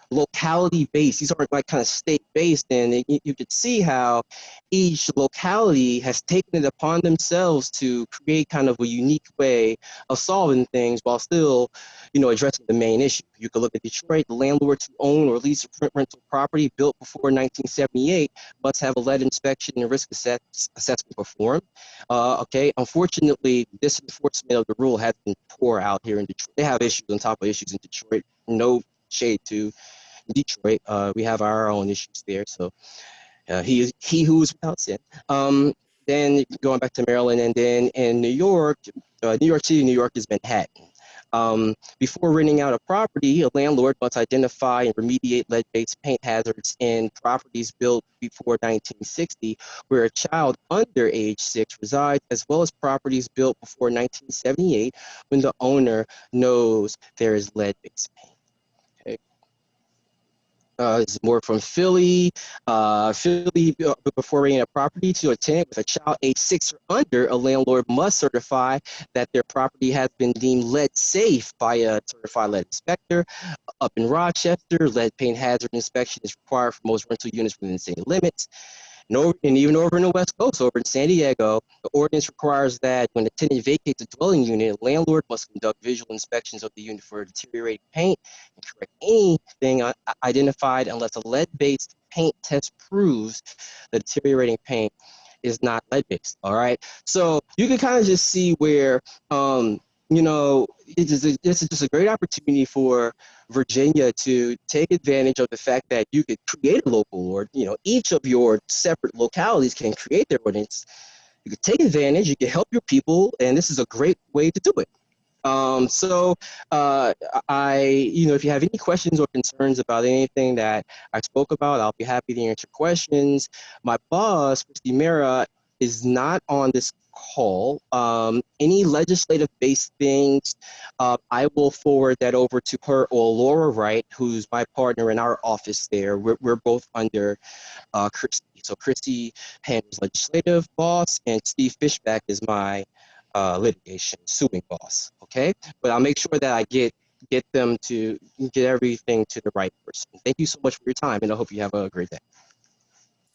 locality based. These aren't like kind of state based, and you could see how each locality has taken it upon themselves to create kind of a unique way of solving things while still, addressing the main issue. You could look at Detroit. The landlords who own or lease a rental property built before 1978 must have a lead inspection and risk assessment performed. Okay, unfortunately, this enforcement of the rule has been poor out here in Detroit. They have issues on top of issues in Detroit. No shade to Detroit. We have our own issues there. So he who is without sin. Then going back to Maryland, and then in New York, New York City, New York is Manhattan. Before renting out a property, a landlord must identify and remediate lead-based paint hazards in properties built before 1960, where a child under age 6 resides, as well as properties built before 1978, when the owner knows there is lead-based paint. It's more from Philly. Before renting a property to a tenant with a child age 6 or under, a landlord must certify that their property has been deemed lead safe by a certified lead inspector. Up in Rochester, lead paint hazard inspection is required for most rental units within city limits. No, and even over in the West Coast, over in San Diego, the ordinance requires that when the tenant vacates a dwelling unit, landlord must conduct visual inspections of the unit for deteriorating paint and correct anything identified unless a lead-based paint test proves the deteriorating paint is not lead-based. All right, so you can kind of just see where you know, this is just a great opportunity for Virginia to take advantage of the fact that you could create a local or, you know, each of your separate localities can create their ordinance. You could take advantage, you can help your people, and this is a great way to do it. You know, if you have any questions or concerns about anything that I spoke about, I'll be happy to answer questions. My boss, Christy Mera, is not on this call. Any legislative-based things, I will forward that over to her or Laura Wright, who's my partner in our office there. We're both under Christy. So Christy handles legislative boss, and Steve Fishback is my litigation suing boss. Okay, but I'll make sure that I get them to get everything to the right person. Thank you so much for your time, and I hope you have a great day.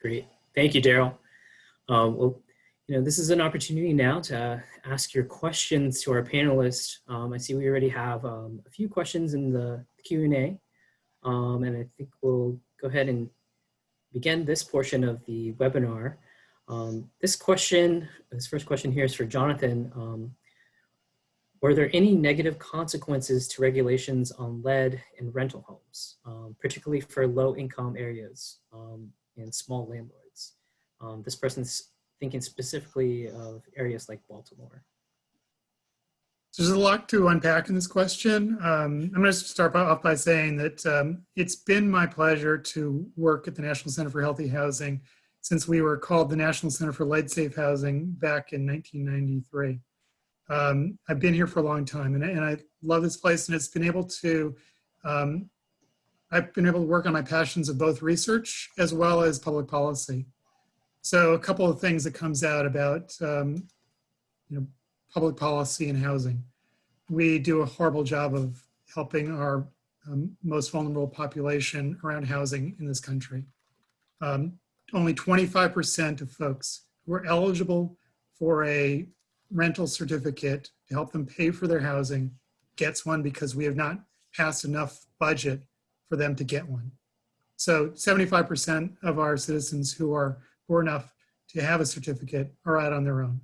Great. Thank you, Daryl. Well, you know, this is an opportunity now to ask your questions to our panelists. I see we already have a few questions in the Q&A, and I think we'll go ahead and begin this portion of the webinar. This first question here is for Jonathan. Were there any negative consequences to regulations on lead in rental homes, particularly for low-income areas and small landlords? This person's thinking specifically of areas like Baltimore. So there's a lot to unpack in this question. I'm going to start off by saying that it's been my pleasure to work at the National Center for Healthy Housing since we were called the National Center for Lead Safe Housing back in 1993. I've been here for a long time, and I love this place, and it's been able to, I've been able to work on my passions of both research as well as public policy. So a couple of things that comes out about you know, public policy and housing. We do a horrible job of helping our most vulnerable population around housing in this country. Only 25% of folks who are eligible for a rental certificate to help them pay for their housing gets one because we have not passed enough budget for them to get one. So 75% of our citizens who are poor enough to have a certificate are out on their own.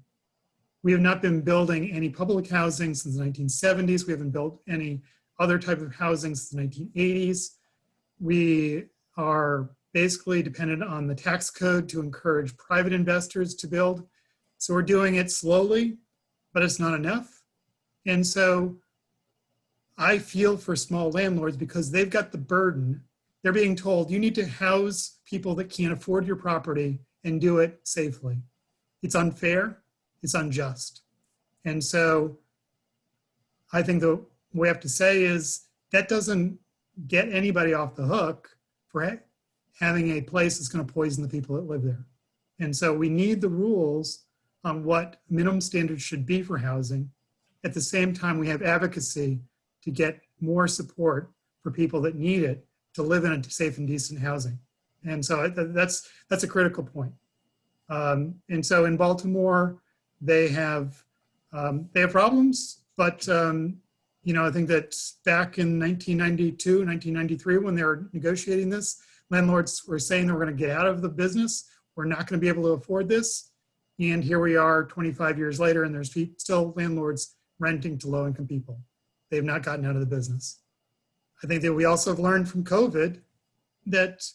We have not been building any public housing since the 1970s. We haven't built any other type of housing since the 1980s. We are basically dependent on the tax code to encourage private investors to build. So we're doing it slowly, but it's not enough. And so I feel for small landlords because they've got the burden. They're being told, you need to house people that can't afford your property and do it safely. It's unfair, it's unjust. And so I think the what we have to say is that doesn't get anybody off the hook for having a place that's going to poison the people that live there. And so we need the rules on what minimum standards should be for housing. At the same time, we have advocacy to get more support for people that need it to live in a safe and decent housing. And so that's a critical point. And so in Baltimore, they have problems, but you know, I think that back in 1992, 1993, when they were negotiating this, landlords were saying they were going to get out of the business. We're not going to be able to afford this. And here we are 25 years later, and there's still landlords renting to low-income people. They've not gotten out of the business. I think that we also have learned from COVID that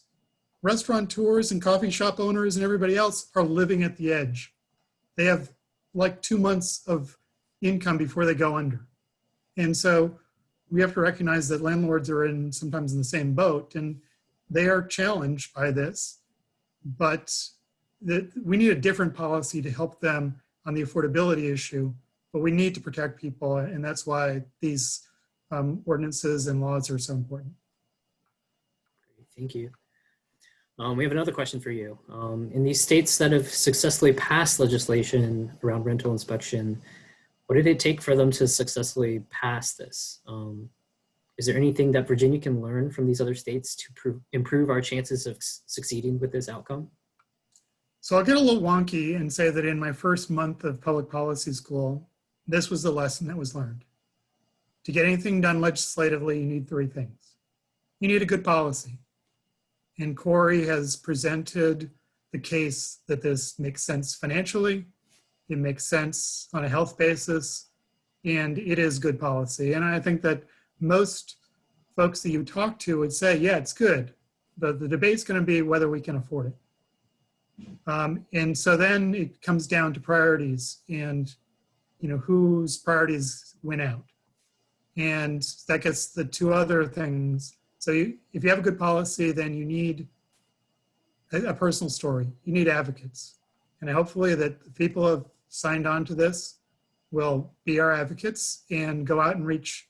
restaurateurs and coffee shop owners and everybody else are living at the edge. They have like 2 months of income before they go under. And so we have to recognize that landlords are sometimes in the same boat, and they are challenged by this, but we need a different policy to help them on the affordability issue, but we need to protect people, and that's why these ordinances and laws are so important. Thank you. We have another question for you. In these states that have successfully passed legislation around rental inspection, what did it take for them to successfully pass this? Is there anything that Virginia can learn from these other states to improve our chances of succeeding with this outcome? So I'll get a little wonky and say that in my first month of public policy school, this was the lesson that was learned. To get anything done legislatively, you need three things. You need a good policy. And Corey has presented the case that this makes sense financially, it makes sense on a health basis, and it is good policy. And I think that most folks that you talk to would say, yeah, it's good. The debate's going to be whether we can afford it. And so then it comes down to priorities and, you know, whose priorities win out. And that gets the two other things. So if you have a good policy, then you need a personal story. You need advocates. And hopefully that the people who have signed on to this will be our advocates and go out and reach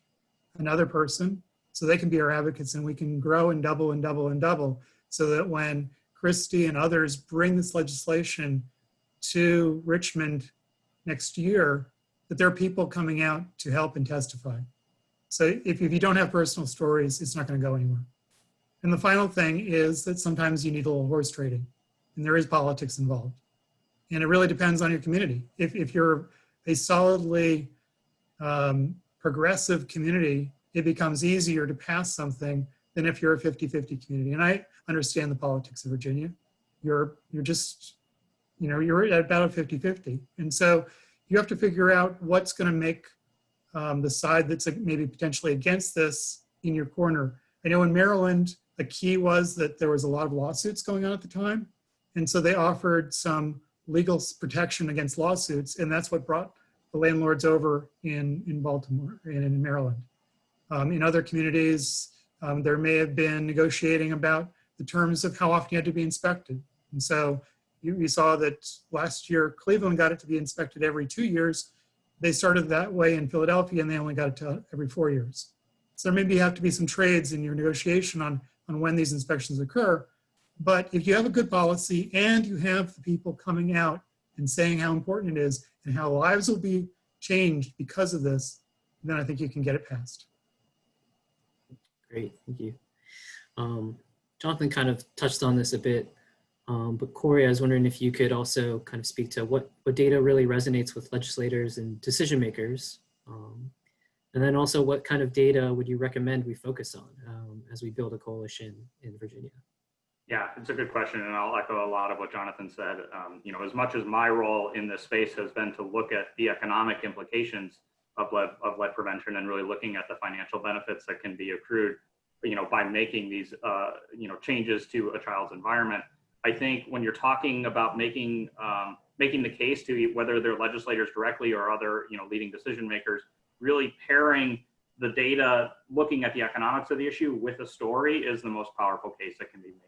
another person so they can be our advocates, and we can grow and double and double and double, so that when Christy and others bring this legislation to Richmond next year, that there are people coming out to help and testify. So if you don't have personal stories, it's not going to go anywhere. And the final thing is that sometimes you need a little horse trading, and there is politics involved. And it really depends on your community. If you're a solidly progressive community, it becomes easier to pass something than if you're a 50-50 community. And I understand the politics of Virginia. You're just, you know, you're at about a 50-50. And so you have to figure out what's going to make the side that's maybe potentially against this in your corner. I know in Maryland, the key was that there was a lot of lawsuits going on at the time. And so they offered some legal protection against lawsuits. And that's what brought the landlords over in Baltimore and in Maryland. In other communities, there may have been negotiating about the terms of how often you had to be inspected. And so you saw that last year, Cleveland got it to be inspected every 2 years. They started that way in Philadelphia, and they only got it to every 4 years. So there maybe have to be some trades in your negotiation on when these inspections occur. But if you have a good policy and you have the people coming out and saying how important it is and how lives will be changed because of this, then I think you can get it passed. Great, thank you. Jonathan kind of touched on this a bit, but Corey, I was wondering if you could also kind of speak to what data really resonates with legislators and decision makers, and then also what kind of data would you recommend we focus on as we build a coalition in Virginia? Yeah, it's a good question, and I'll echo a lot of what Jonathan said. You know, as much as my role in this space has been to look at the economic implications of lead prevention and really looking at the financial benefits that can be accrued, you know, by making these, you know, changes to a child's environment. I think when you're talking about making the case to whether they're legislators directly or other, you know, leading decision makers, really pairing the data, looking at the economics of the issue with a story is the most powerful case that can be made.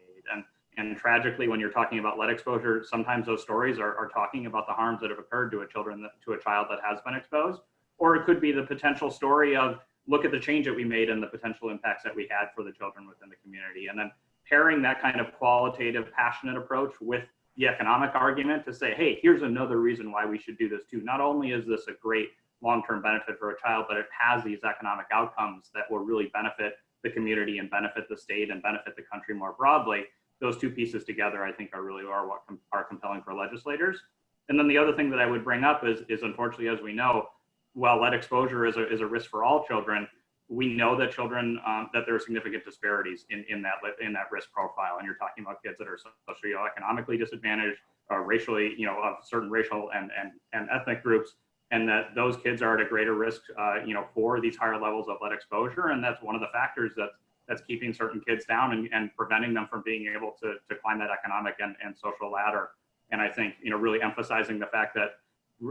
And tragically, when you're talking about lead exposure, sometimes those stories are talking about the harms that have occurred to a child that has been exposed. Or it could be the potential story of, look at the change that we made and the potential impacts that we had for the children within the community. And then pairing that kind of qualitative, passionate approach with the economic argument to say, hey, here's another reason why we should do this too. Not only is this a great long-term benefit for a child, but it has these economic outcomes that will really benefit the community and benefit the state and benefit the country more broadly. Those two pieces together, I think, are what are compelling for legislators. And then the other thing that I would bring up is unfortunately, as we know, while lead exposure is a risk for all children, we know that children, that there are significant disparities in that risk profile. And you're talking about kids that are socioeconomically disadvantaged, or racially, you know, of certain racial and ethnic groups, and that those kids are at a greater risk, you know, for these higher levels of lead exposure. And that's one of the factors that's keeping certain kids down and preventing them from being able to climb that economic and social ladder. And I think, you know, really emphasizing the fact that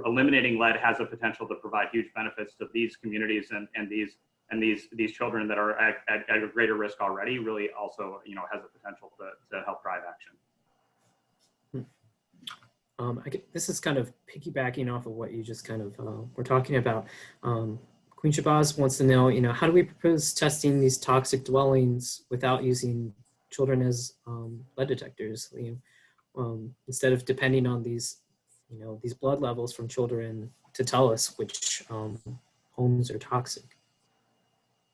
eliminating lead has the potential to provide huge benefits to these communities and these children that are at a greater risk already, really also, you know, has the potential to help drive action. This is kind of piggybacking off of what you just kind of were talking about. Queen Shabazz wants to know, you know, how do we propose testing these toxic dwellings without using children as lead detectors? You know, instead of depending on these, you know, these blood levels from children to tell us which homes are toxic.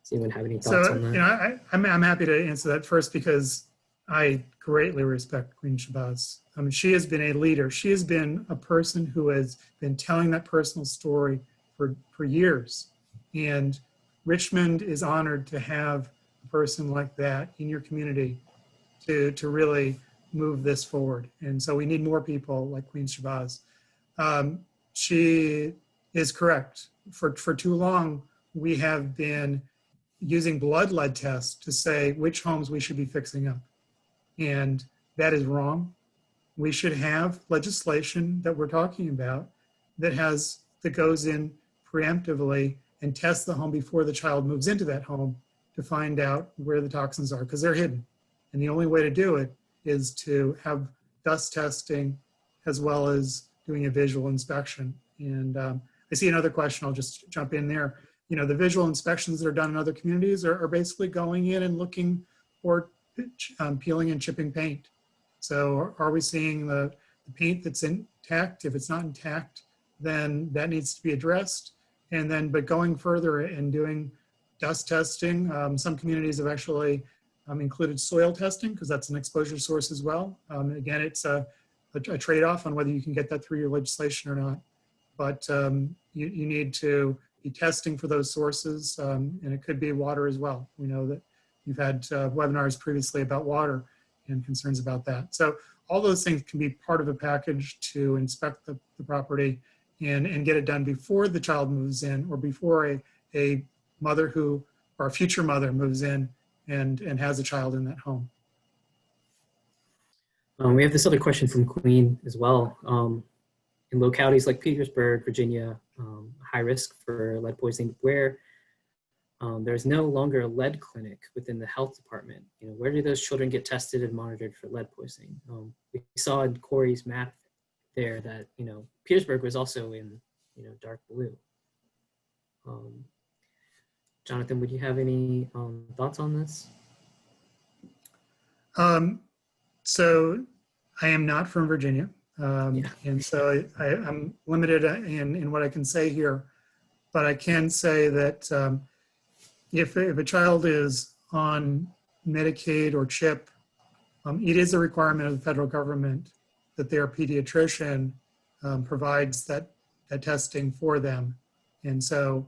Does anyone have any thoughts on that? You know, I'm happy to answer that first, because I greatly respect Queen Shabazz. I mean, she has been a leader. She has been a person who has been telling that personal story for years. And Richmond is honored to have a person like that in your community to really move this forward. And so we need more people like Queen Shabazz. She is correct. For too long, we have been using blood lead tests to say which homes we should be fixing up. And that is wrong. We should have legislation that we're talking about that goes in preemptively and tests the home before the child moves into that home to find out where the toxins are, because they're hidden. And the only way to do it is to have dust testing as well as doing a visual inspection. And I see another question, I'll just jump in there. You know, the visual inspections that are done in other communities are basically going in and looking for peeling and chipping paint. So are we seeing the paint that's intact? If it's not intact, then that needs to be addressed. And then, but going further and doing dust testing, some communities have actually included soil testing because that's an exposure source as well. Again, it's a trade-off on whether you can get that through your legislation or not. But you need to be testing for those sources, and it could be water as well. We know that you've had webinars previously about water and concerns about that. So all those things can be part of a package to inspect the property and get it done before the child moves in or before a mother who, or a future mother moves in and has a child in that home. We have this other question from Queen as well. In localities like Petersburg, Virginia, high risk for lead poisoning, where there's no longer a lead clinic within the health department. You know, where do those children get tested and monitored for lead poisoning? We saw in Corey's map there that, you know, Petersburg was also in, you know, dark blue. Jonathan, would you have any thoughts on this? So I am not from Virginia. Yeah. And so I'm limited in what I can say here, but I can say that if a child is on Medicaid or CHIP, it is a requirement of the federal government that their pediatrician provides that testing for them. And so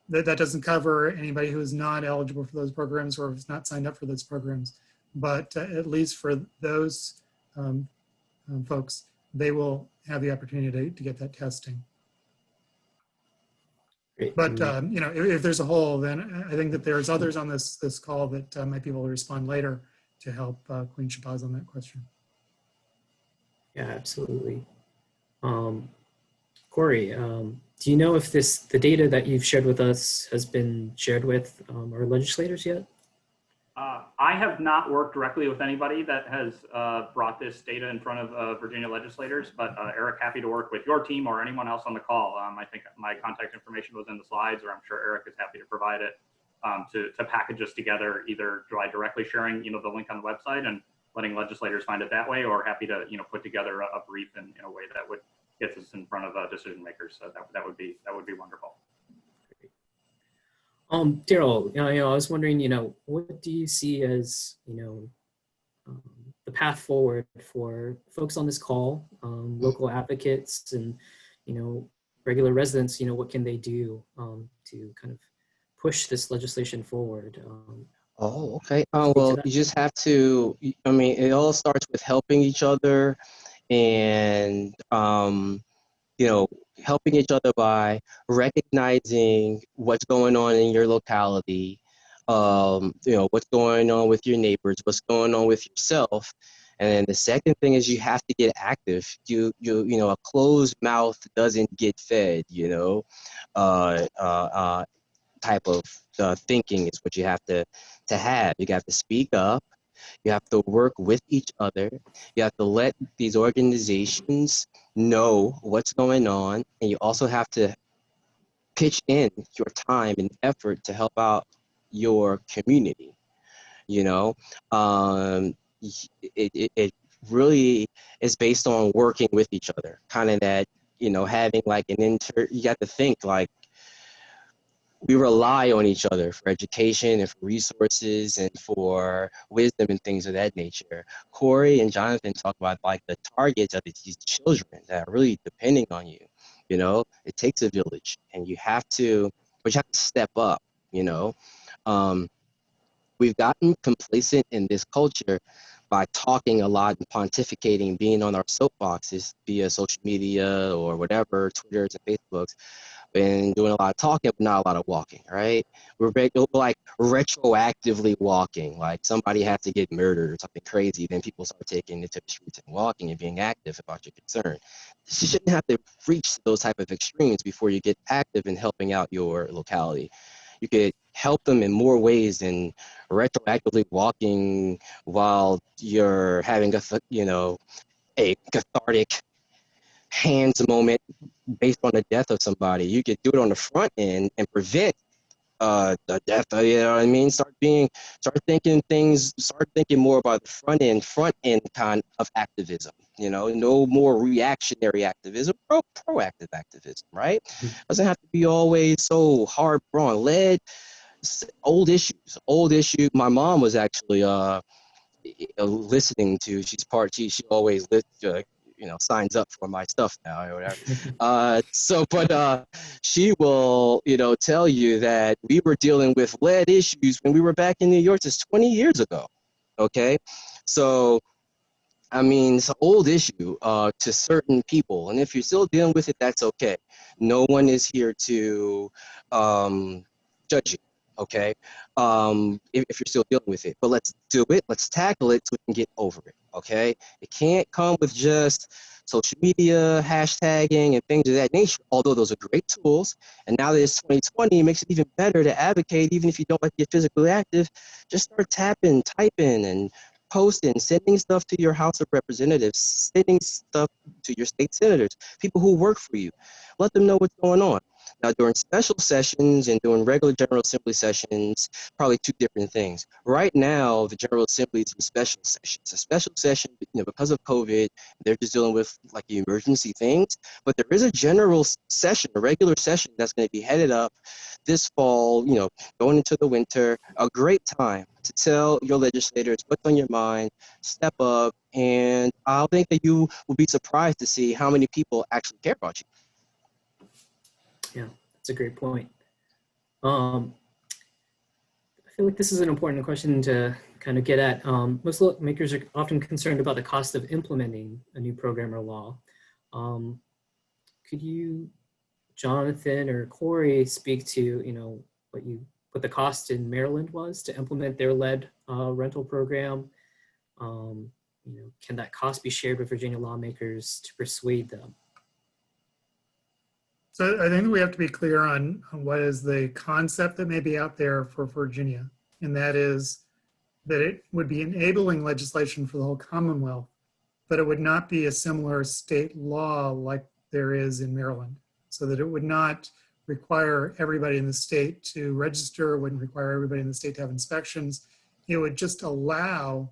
that doesn't cover anybody who is not eligible for those programs or is not signed up for those programs. But at least for those folks, they will have the opportunity to get that testing. Great. But you know, if there's a hole, then I think that there's others on this call that might be able to respond later to help Queen Shabazz on that question. Yeah, absolutely. Corey, do you know if the data that you've shared with us has been shared with our legislators yet? I have not worked directly with anybody that has brought this data in front of Virginia legislators, but Eric, happy to work with your team or anyone else on the call. I think my contact information was in the slides, or I'm sure Eric is happy to provide it to package us together, either by directly sharing, you know, the link on the website and letting legislators find it that way, or happy to, you know, put together a brief in a way that would get us in front of decision makers. So that would be wonderful. Daryl, you know, I was wondering, you know, what do you see as, you know, the path forward for folks on this call, local advocates and, you know, regular residents, you know, what can they do to kind of push this legislation forward? Oh, okay. Well, you just have to, I mean, it all starts with helping each other and, you know, helping each other by recognizing what's going on in your locality, you know, what's going on with your neighbors, what's going on with yourself. And then the second thing is you have to get active. You know, a closed mouth doesn't get fed, you know, type of thinking is what you have to have. You have to speak up. You have to work with each other. You have to let these organizations know what's going on. And you also have to pitch in your time and effort to help out your community. You know, it really is based on working with each other, kind of that, you know, having like you got to think like, we rely on each other for education and for resources and for wisdom and things of that nature. Corey and Jonathan talk about like the targets of these children that are really depending on you. You know, it takes a village, and but you have to step up. You know, we've gotten complacent in this culture by talking a lot and pontificating, being on our soapboxes via social media or whatever, Twitters and Facebooks, and doing a lot of talking, but not a lot of walking, right? We're like retroactively walking, like somebody has to get murdered or something crazy, then people start taking it to the streets and walking and being active about your concern. You shouldn't have to reach those type of extremes before you get active in helping out your locality. You could help them in more ways than retroactively walking while you're having a cathartic hands moment based on the death of somebody. You could do it on the front end and prevent the death. You know what I mean? Start thinking more about the front end kind of activism. You know, no more reactionary activism, proactive activism, right? Doesn't have to be always so hard on lead. Old issues. My mom was actually listening to. She always signs up for my stuff now or whatever. She will tell you that we were dealing with lead issues when we were back in New York just 20 years ago. Okay, so I mean, it's an old issue to certain people, and if you're still dealing with it, that's okay. No one is here to judge you, okay? If you're still dealing with it, but let's do it. Let's tackle it so we can get over it, okay? It can't come with just social media, hashtagging, and things of that nature, although those are great tools. And now that it's 2020, it makes it even better to advocate, even if you don't like to get physically active. Just start tapping, typing, and posting, sending stuff to your House of Representatives, sending stuff to your state senators, people who work for you. Let them know what's going on. Now, during special sessions and during regular General Assembly sessions, probably two different things. Right now, the General Assembly is in special sessions. A special session, because of COVID, they're just dealing with like the emergency things. But there is a general session, a regular session that's going to be headed up this fall, going into the winter, a great time to tell your legislators what's on your mind, step up, and I think that you will be surprised to see how many people actually care about you. Yeah, that's a great point. I feel like this is an important question to kind of get at. Most lawmakers are often concerned about the cost of implementing a new program or law. Could you, Jonathan or Corey, speak to what the cost in Maryland was to implement their lead rental program? Can that cost be shared with Virginia lawmakers to persuade them? So I think we have to be clear on what is the concept that may be out there for Virginia, and that is that it would be enabling legislation for the whole Commonwealth, but it would not be a similar state law like there is in Maryland, so that it would not require everybody in the state to register, it wouldn't require everybody in the state to have inspections. It would just allow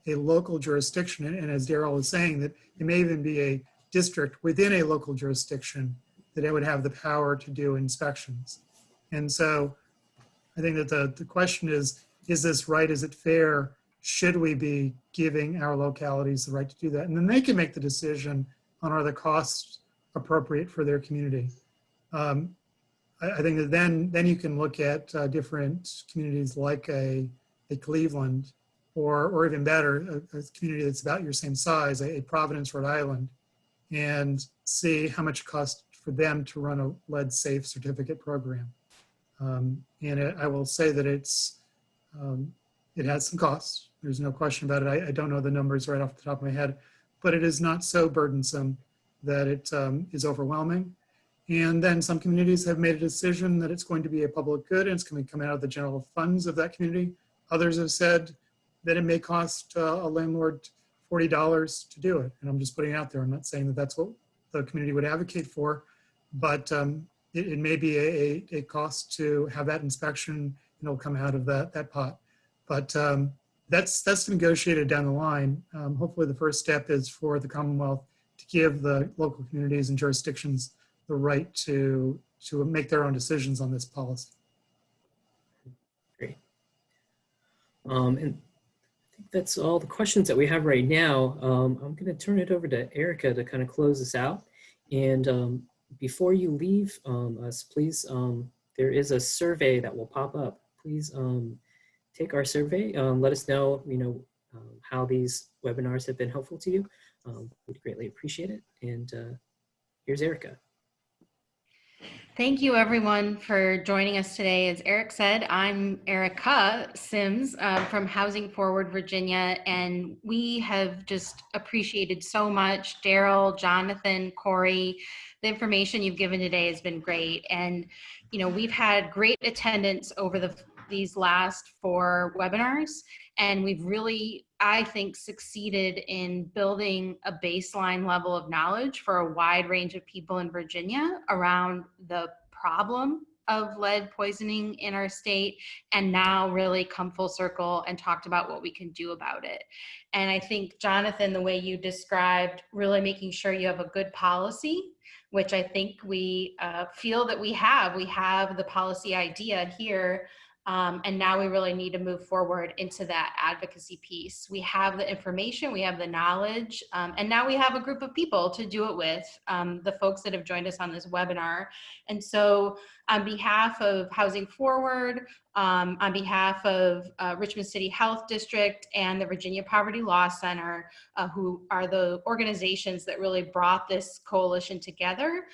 a local jurisdiction, and as Daryl was saying, that it may even be a district within a local jurisdiction that it would have the power to do inspections. And so I think that the question is this right? Is it fair? Should we be giving our localities the right to do that? And then they can make the decision on are the costs appropriate for their community. I think that then you can look at different communities like a Cleveland, or even better, a community that's about your same size, a Providence, Rhode Island, and see how much it costs for them to run a lead safe certificate program. I will say that it has some costs. There's no question about it. I don't know the numbers right off the top of my head, but it is not so burdensome that it is overwhelming. And then some communities have made a decision that it's going to be a public good and it's going to come out of the general funds of that community. Others have said that it may cost a landlord $40 to do it. And I'm just putting it out there. I'm not saying that that's what the community would advocate for, but it may be a cost to have that inspection, and it'll come out of that pot. But that's negotiated down the line. Hopefully the first step is for the Commonwealth to give the local communities and jurisdictions the right to make their own decisions on this policy. And I think that's all the questions that we have right now. I'm going to turn it over to Erica to kind of close this out. And before you leave us, please, there is a survey that will pop up. Please take our survey. Let us know, how these webinars have been helpful to you. We'd greatly appreciate it. And here's Erica. Thank you everyone for joining us today. As Eric said, I'm Erica Sims from Housing Forward Virginia, and we have just appreciated so much, Daryl, Jonathan, Corey. The information you've given today has been great. And we've had great attendance over these last 4 webinars, and we've really, I think, succeeded in building a baseline level of knowledge for a wide range of people in Virginia around the problem of lead poisoning in our state, and now really come full circle and talked about what we can do about it. And I think, Jonathan, the way you described really making sure you have a good policy, which I think we feel that we have the policy idea here. And now we really need to move forward into that advocacy piece. We have the information, we have the knowledge, and now we have a group of people to do it with, the folks that have joined us on this webinar. And so on behalf of Housing Forward, on behalf of Richmond City Health District and the Virginia Poverty Law Center, who are the organizations that really brought this coalition together,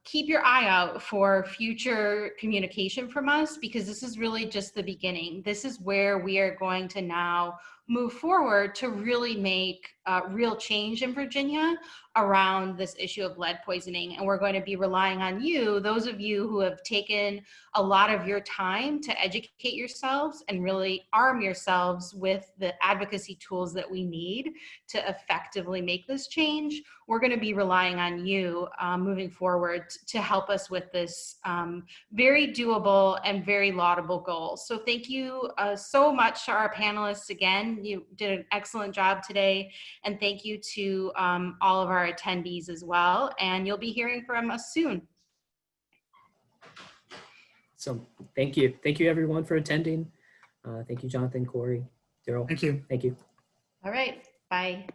keep your eye out for future communication from us, because this is really just the beginning. This is where we are going to now move forward to really make real change in Virginia around this issue of lead poisoning. And we're going to be relying on you, those of you who have taken a lot of your time to educate yourselves and really arm yourselves with the advocacy tools that we need to effectively make this change. We're going to be relying on you moving forward to help us with this very doable and very laudable goal. So thank you so much to our panelists again. You did an excellent job today. And thank you to all of our attendees as well. And you'll be hearing from us soon. So thank you. Thank you everyone for attending. Thank you, Jonathan, Corey, Daryl. Thank you. Thank you. All right, bye.